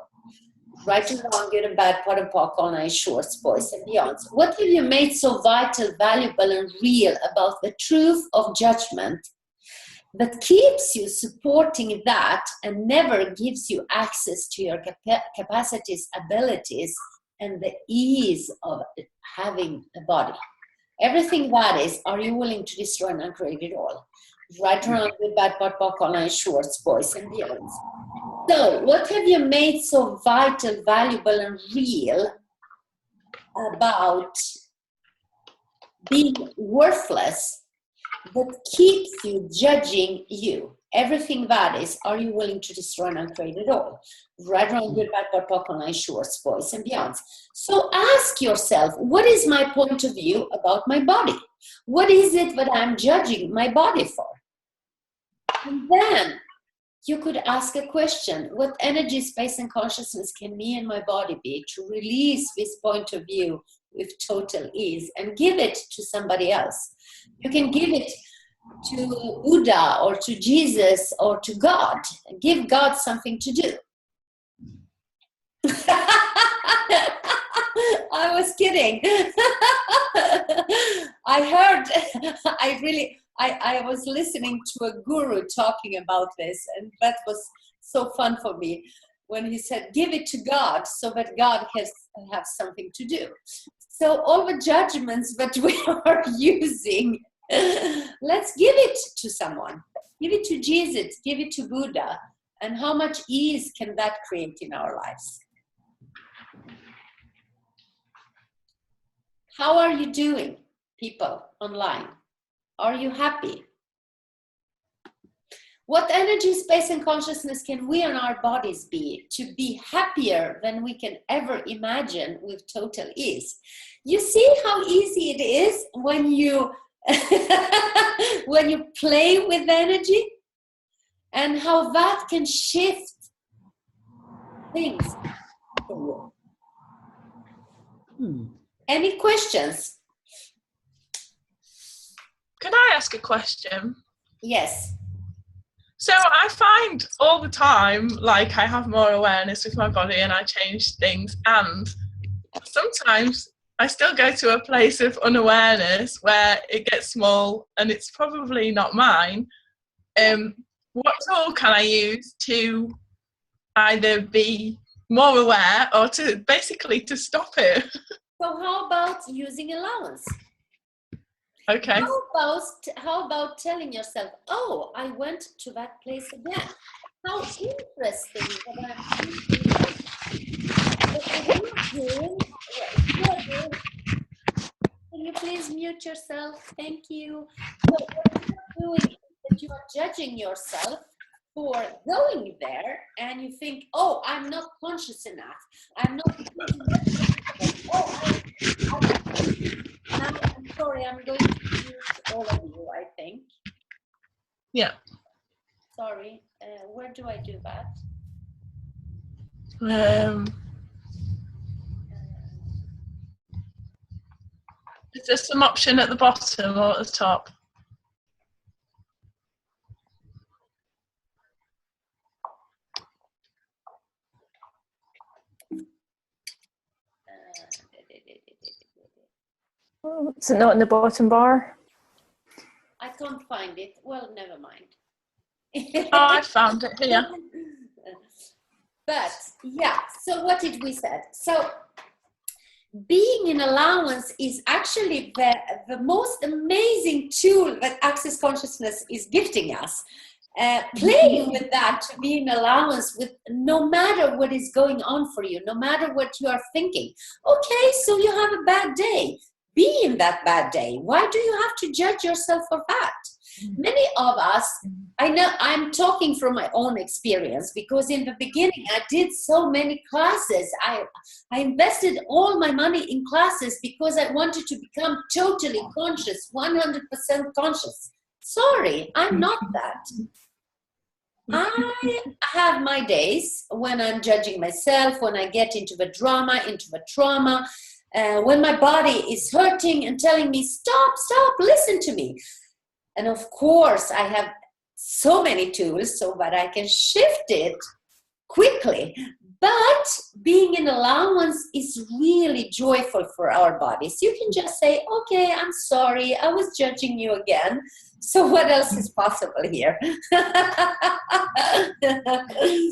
[SPEAKER 1] Right and wrong, good and bad, pot and pock, all night, shorts, boys and beyonds. What have you made so vital, valuable, and real about the truth of judgment that keeps you supporting that and never gives you access to your capacities, abilities, and the ease of having a body? Everything that is, are you willing to destroy and uncreate it all? Right around the bad part, online shorts, boys and girls. So, what have you made so vital, valuable, and real about being worthless that keeps you judging you? Everything that is, are you willing to destroy and uncreate it all? Right around good, bad, but online shorts, boys and beyonds. So ask yourself, what is my point of view about my body? What is it that I'm judging my body for? And then you could ask a question: what energy, space, and consciousness can me and my body be to release this point of view with total ease and give it to somebody else? You can give it to Buddha or to Jesus or to God. Give God something to do. I was kidding. I was listening to a guru talking about this, and that was so fun for me when he said, give it to God so that God has something to do. So all the judgments that we are using, let's give it to someone. Give it to Jesus, give it to Buddha. And how much ease can that create in our lives? How are you doing, people online? Are you happy? What energy, space, and consciousness can we and our bodies be to be happier than we can ever imagine with total ease? You see how easy it is when you when you play with energy, and how that can shift things for you. Any questions?
[SPEAKER 3] Can I ask a question?
[SPEAKER 1] Yes.
[SPEAKER 3] So I find all the time, like, I have more awareness with my body and I change things, and sometimes I still go to a place of unawareness where it gets small and it's probably not mine. What tool can I use to either be more aware or to basically to stop it?
[SPEAKER 1] So how about using allowance?
[SPEAKER 3] Okay.
[SPEAKER 1] How about telling yourself, oh, I went to that place again. How interesting that Can you please mute yourself? Thank you. So what you're doing is that you are judging yourself for going there, and you think, oh, I'm not conscious enough. I'm not. I'm sorry, I'm going to mute all of you, I think.
[SPEAKER 3] Yeah.
[SPEAKER 1] Sorry, where do I do that?
[SPEAKER 3] Is there some option at the bottom or at the top?
[SPEAKER 2] Is it not in the bottom bar?
[SPEAKER 1] I can't find it. Well, never mind.
[SPEAKER 3] Oh, I found it here.
[SPEAKER 1] But yeah, so what did we say? So being in allowance is actually the most amazing tool that Access Consciousness is gifting us. Playing with that to be in allowance with no matter what is going on for you, no matter what you are thinking. Okay, so you have a bad day. Be in that bad day. Why do you have to judge yourself for that? Many of us, I know I'm talking from my own experience, because in the beginning I did so many classes. I invested all my money in classes because I wanted to become totally conscious, 100% conscious. Sorry, I'm not that. I have my days when I'm judging myself, when I get into the drama, into the trauma, when my body is hurting and telling me, stop, listen to me. And of course, I have so many tools so that I can shift it quickly. But being in allowance is really joyful for our bodies. You can just say, okay, I'm sorry, I was judging you again. So what else is possible here?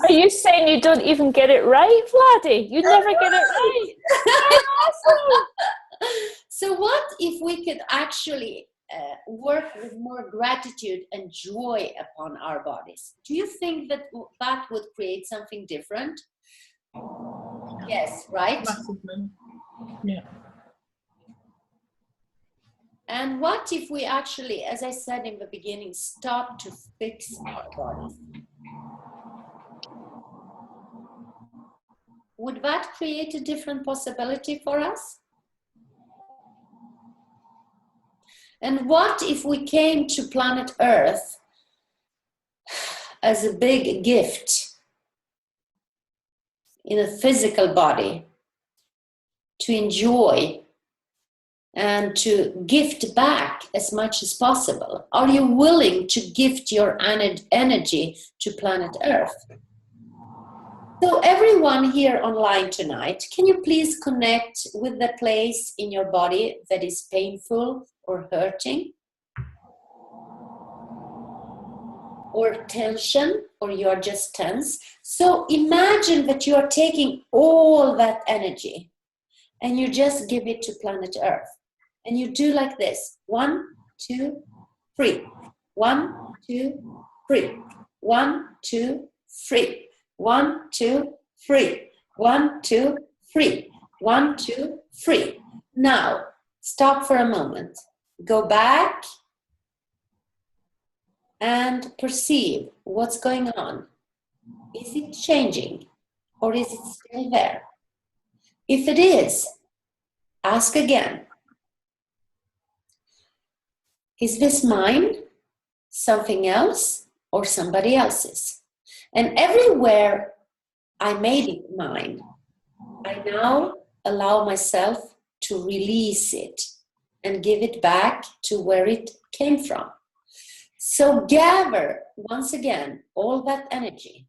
[SPEAKER 2] Are you saying you don't even get it right, Vladdy? You never get it right.
[SPEAKER 1] So what if we could actually work with more gratitude and joy upon our bodies. Do you think that that would create something different? Yes, right?
[SPEAKER 3] Massively. Yeah.
[SPEAKER 1] And what if we actually, as I said in the beginning, stop to fix our bodies? Would that create a different possibility for us? And what if we came to planet Earth as a big gift in a physical body to enjoy and to gift back as much as possible? Are you willing to gift your energy to planet Earth? So everyone here online tonight, can you please connect with the place in your body that is painful or hurting? Or tension, or you're just tense? So imagine that you are taking all that energy and you just give it to planet Earth. And you do like this. 1, 2, 3. 1, 2, 3. 1, 2, 3. 1, 2, 3. 1, 2, 3. 1, 2, 3. Now, stop for a moment. Go back and perceive what's going on. Is it changing or is it still there? If it is, ask again. Is this mine, something else, or somebody else's? And everywhere I made it mine, I now allow myself to release it and give it back to where it came from. So gather, once again, all that energy.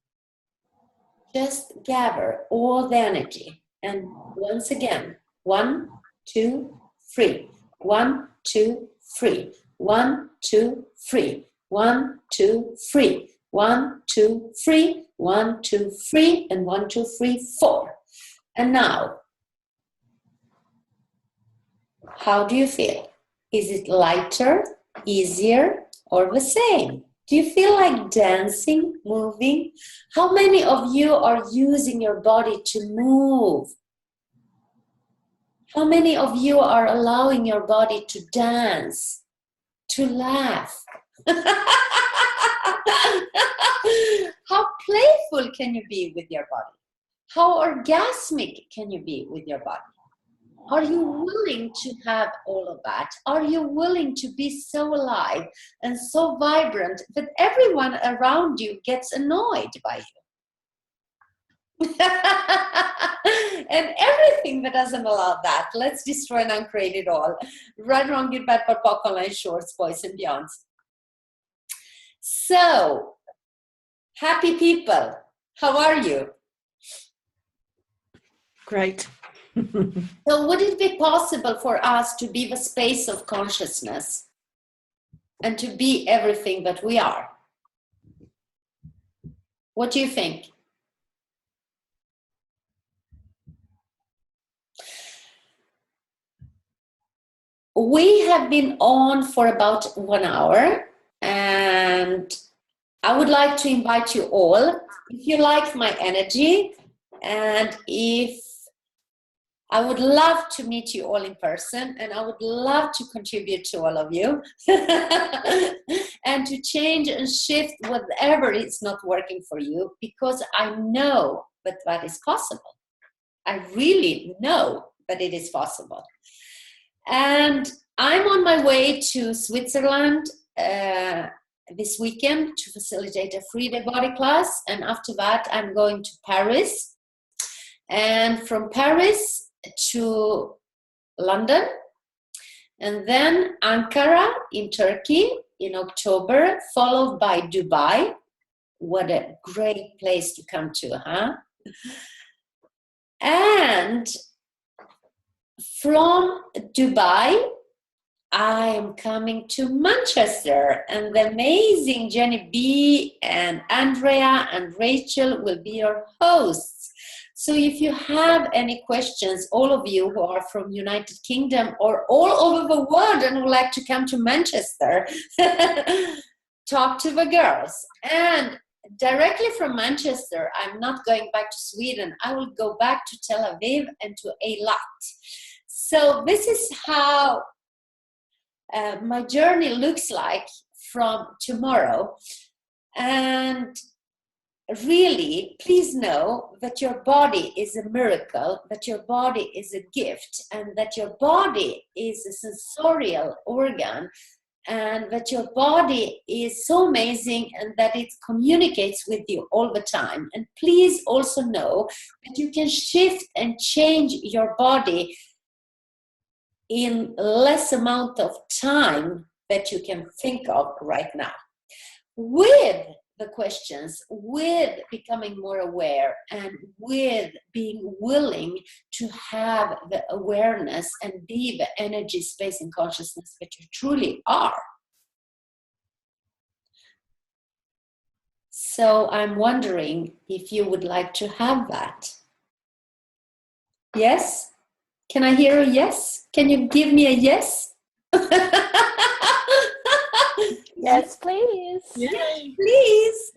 [SPEAKER 1] Just gather all the energy. And once again, 1, 2, 3. 1, 2, 3. 1, 2, 3. 1, 2, 3. 1, 2, 3. 1, 2, 3. And 1, 2, 3, 4. And now, how do you feel? Is it lighter, easier, or the same? Do you feel like dancing, moving? How many of you are using your body to move? How many of you are allowing your body to dance, to laugh? How playful can you be with your body? How orgasmic can you be with your body? Are you willing to have all of that? Are you willing to be so alive and so vibrant that everyone around you gets annoyed by you? And everything that doesn't allow that, let's destroy and uncreate it all. Right, wrong, good, bad, but pop, online, shorts, boys and beyonds. So, happy people, how are you?
[SPEAKER 6] Great.
[SPEAKER 1] So would it be possible for us to be the space of consciousness and to be everything that we are? What do you think? We have been on for about 1 hour, and I would like to invite you all, if you like my energy, and if I would love to meet you all in person, and I would love to contribute to all of you and to change and shift whatever is not working for you, because I know that that is possible. I really know that it is possible. And I'm on my way to Switzerland this weekend to facilitate a 3-day body class, and after that I'm going to Paris, and from Paris to London, and then Ankara in Turkey in October, followed by Dubai. What a great place to come to, huh? And from Dubai, I am coming to Manchester, and the amazing Jenny B and Andrea and Rachel will be your hosts. So if you have any questions, all of you who are from United Kingdom or all over the world and would like to come to Manchester, talk to the girls. And directly from Manchester, I'm not going back to Sweden. I will go back to Tel Aviv and to Eilat. So this is how my journey looks like from tomorrow. And really, please know that your body is a miracle, that your body is a gift, and that your body is a sensorial organ, and that your body is so amazing and that it communicates with you all the time. And please also know that you can shift and change your body in less amount of time that you can think of right now. With the questions, with becoming more aware, and with being willing to have the awareness and be the energy, space, and consciousness that you truly are. So I'm wondering if you would like to have that. Yes? Can I hear a yes? Can you give me a yes?
[SPEAKER 2] Yes, please.
[SPEAKER 1] Yes, please.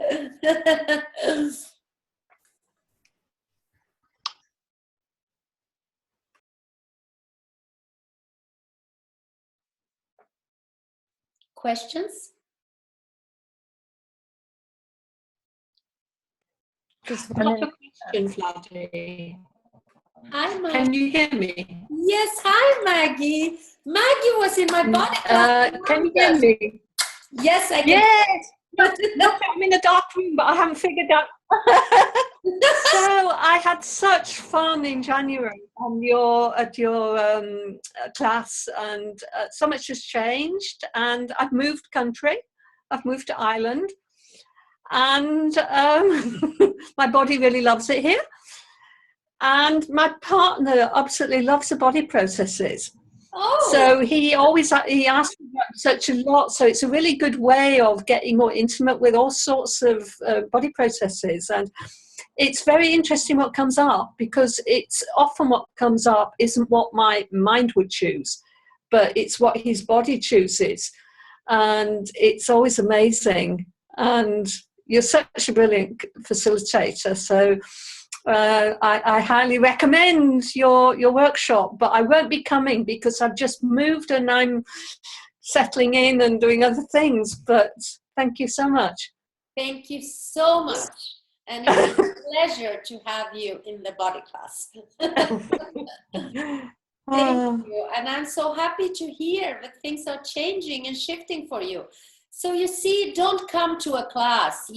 [SPEAKER 1] Questions?
[SPEAKER 2] Just
[SPEAKER 6] I've got
[SPEAKER 2] one.
[SPEAKER 6] a question, Vladi.
[SPEAKER 1] Hi, Maggie.
[SPEAKER 6] Can you hear me?
[SPEAKER 1] Yes, hi, Maggie. Maggie was in my body class.
[SPEAKER 6] Can you hear me?
[SPEAKER 1] Yes, I can.
[SPEAKER 6] Yes. Not I'm in a dark room, but I haven't figured out. So I had such fun in January at your class, and so much has changed. And I've moved country. I've moved to Ireland, and my body really loves it here. And my partner absolutely loves the body processes.
[SPEAKER 1] Oh.
[SPEAKER 6] So he asks about such a lot. So it's a really good way of getting more intimate with all sorts of body processes. And it's very interesting what comes up, because it's often what comes up isn't what my mind would choose, but it's what his body chooses. And it's always amazing. And you're such a brilliant facilitator. So I highly recommend your workshop, but I won't be coming because I've just moved and I'm settling in and doing other things. But thank you so much.
[SPEAKER 1] Thank you so much. And it's a pleasure to have you in the body class. Thank you. And I'm so happy to hear that things are changing and shifting for you. So you see, don't come to a class.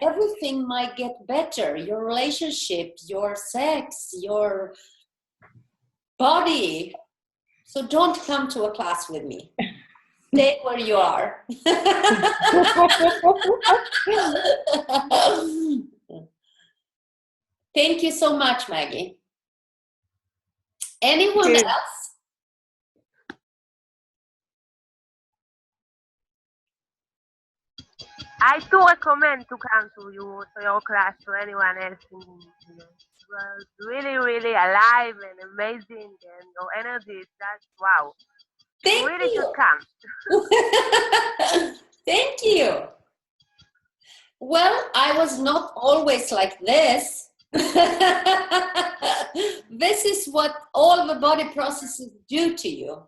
[SPEAKER 1] Everything might get better. Your relationship, your sex, your body. So don't come to a class with me. Stay where you are. Thank you so much, Maggie. Anyone else?
[SPEAKER 5] I do recommend to come to your class, to anyone else. It was really, really alive and amazing, and your energy is just wow.
[SPEAKER 1] Thank
[SPEAKER 5] you really
[SPEAKER 1] you.
[SPEAKER 5] should come.
[SPEAKER 1] Thank you. Well, I was not always like this. This is what all the body processes do to you.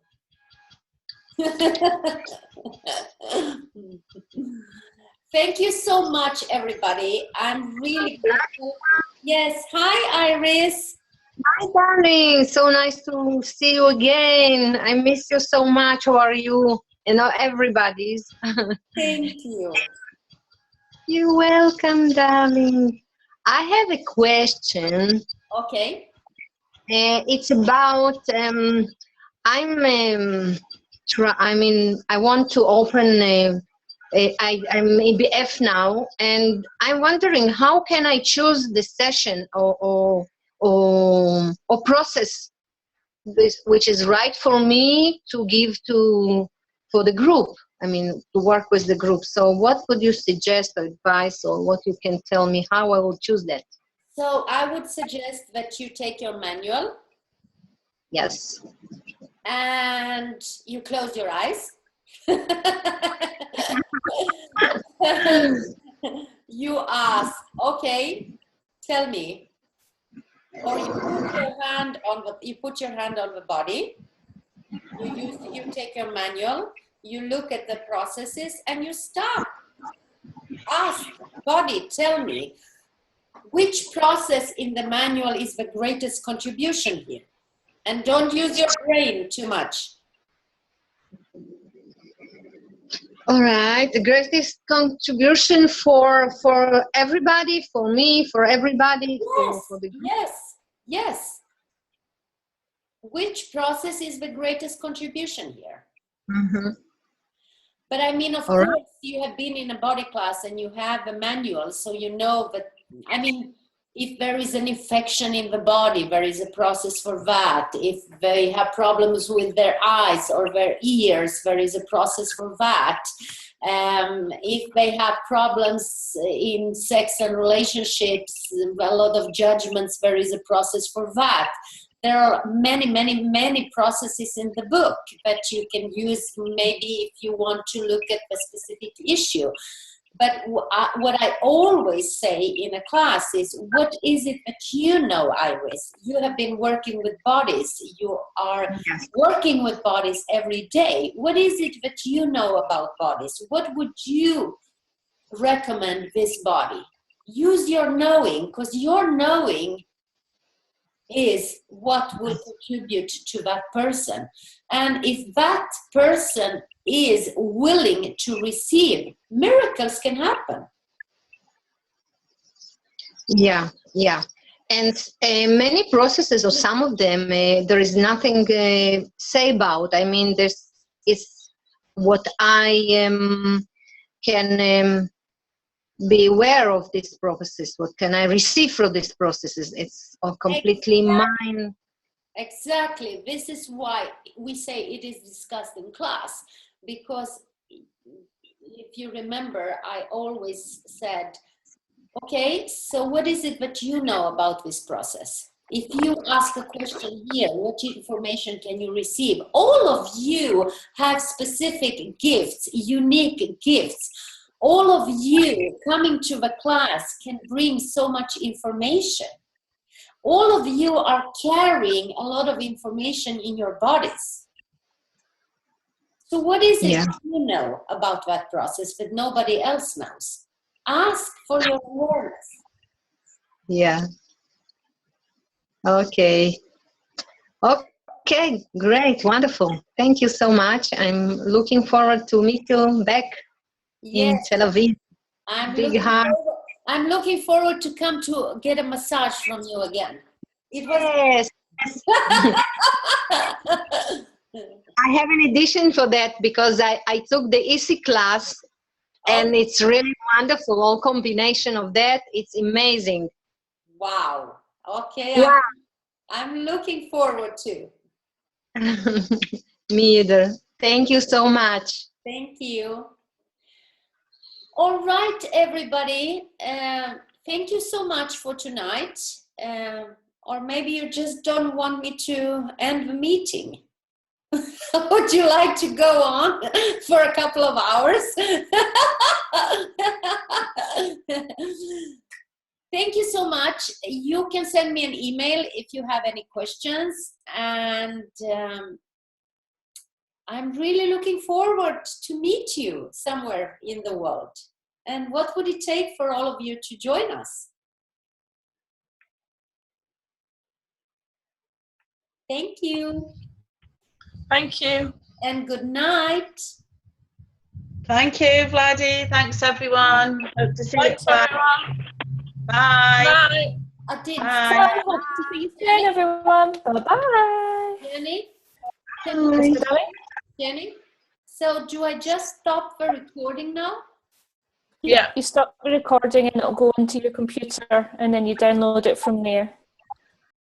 [SPEAKER 1] Thank you so much, everybody. I'm really grateful. Yes. Hi, Iris.
[SPEAKER 7] Hi, darling. So nice to see you again. I miss you so much. How are you? Everybody's.
[SPEAKER 1] Thank you.
[SPEAKER 7] You're welcome, darling. I have a question.
[SPEAKER 1] Okay.
[SPEAKER 7] It's about I want to open I'm ABF now, and I'm wondering how can I choose the session or process this, which is right for me to give for the group. To work with the group. So what would you suggest or advice, or what you can tell me how I will choose that?
[SPEAKER 1] So I would suggest that you take your manual.
[SPEAKER 7] Yes.
[SPEAKER 1] And you close your eyes. You ask, okay, tell me. Or you put your hand on the body. You take your manual. You look at the processes and you stop. Ask, body, tell me, which process in the manual is the greatest contribution here? And don't use your brain too much.
[SPEAKER 7] All right, the greatest contribution for everybody, for me, for everybody.
[SPEAKER 1] Yes,
[SPEAKER 7] for the...
[SPEAKER 1] yes. Which process is the greatest contribution here?
[SPEAKER 7] Mm-hmm.
[SPEAKER 1] But I mean, of course, you have been in a body class and you have a manual, so you know that, I mean, if there is an infection in the body, there is a process for that. If they have problems with their eyes or their ears, there is a process for that. If they have problems in sex and relationships, a lot of judgments, there is a process for that. There are many processes in the book that you can use maybe if you want to look at the specific issue. But what I always say in a class is, what is it that you know, Iris? You have been working with bodies. You are working with bodies every day. What is it that you know about bodies? What would you recommend this body? Use your knowing, because your knowing is what will contribute to that person. And if that person is willing to receive, miracles can happen.
[SPEAKER 7] Yeah. And many processes, or some of them, there is nothing say about. I mean, is what I can be aware of these processes. What can I receive from these processes? It's completely mine.
[SPEAKER 1] Exactly. This is why we say it is discussed in class, because if you remember, I always said, okay, so what is it that you know about this process? If you ask a question here, what information can you receive? All of you have specific gifts, unique gifts. All of you coming to the class can bring so much information. All of you are carrying a lot of information in your bodies. So what is it you know about that process that nobody else knows? Ask for your awareness.
[SPEAKER 7] Yeah. Okay, great, wonderful. Thank you so much. I'm looking forward to meet you back in Tel Aviv.
[SPEAKER 1] I'm looking forward to come to get a massage from you again.
[SPEAKER 7] Yes. I have an addition for that, because I took the EC class, and it's really wonderful. All combination of that, it's amazing.
[SPEAKER 1] Wow. Okay. Yeah. I'm looking forward to.
[SPEAKER 7] Me either. Thank you so much.
[SPEAKER 1] Thank you. All right, everybody. Thank you so much for tonight. Or maybe you just don't want me to end the meeting. Would you like to go on for a couple of hours? Thank you so much. You can send me an email if you have any questions. And I'm really looking forward to meet you somewhere in the world. And what would it take for all of you to join us? Thank you.
[SPEAKER 3] Thank you.
[SPEAKER 1] And good night.
[SPEAKER 4] Thank you, Vladi. Thanks, everyone. Hope to see you
[SPEAKER 3] Thanks, everyone.
[SPEAKER 4] Bye.
[SPEAKER 3] Bye.
[SPEAKER 4] Bye.
[SPEAKER 2] Hope to see you soon, everyone. Bye-bye.
[SPEAKER 1] Jenny, so do I just stop the recording now?
[SPEAKER 3] Yeah.
[SPEAKER 2] You stop the recording and it'll go into your computer, and then you download it from there.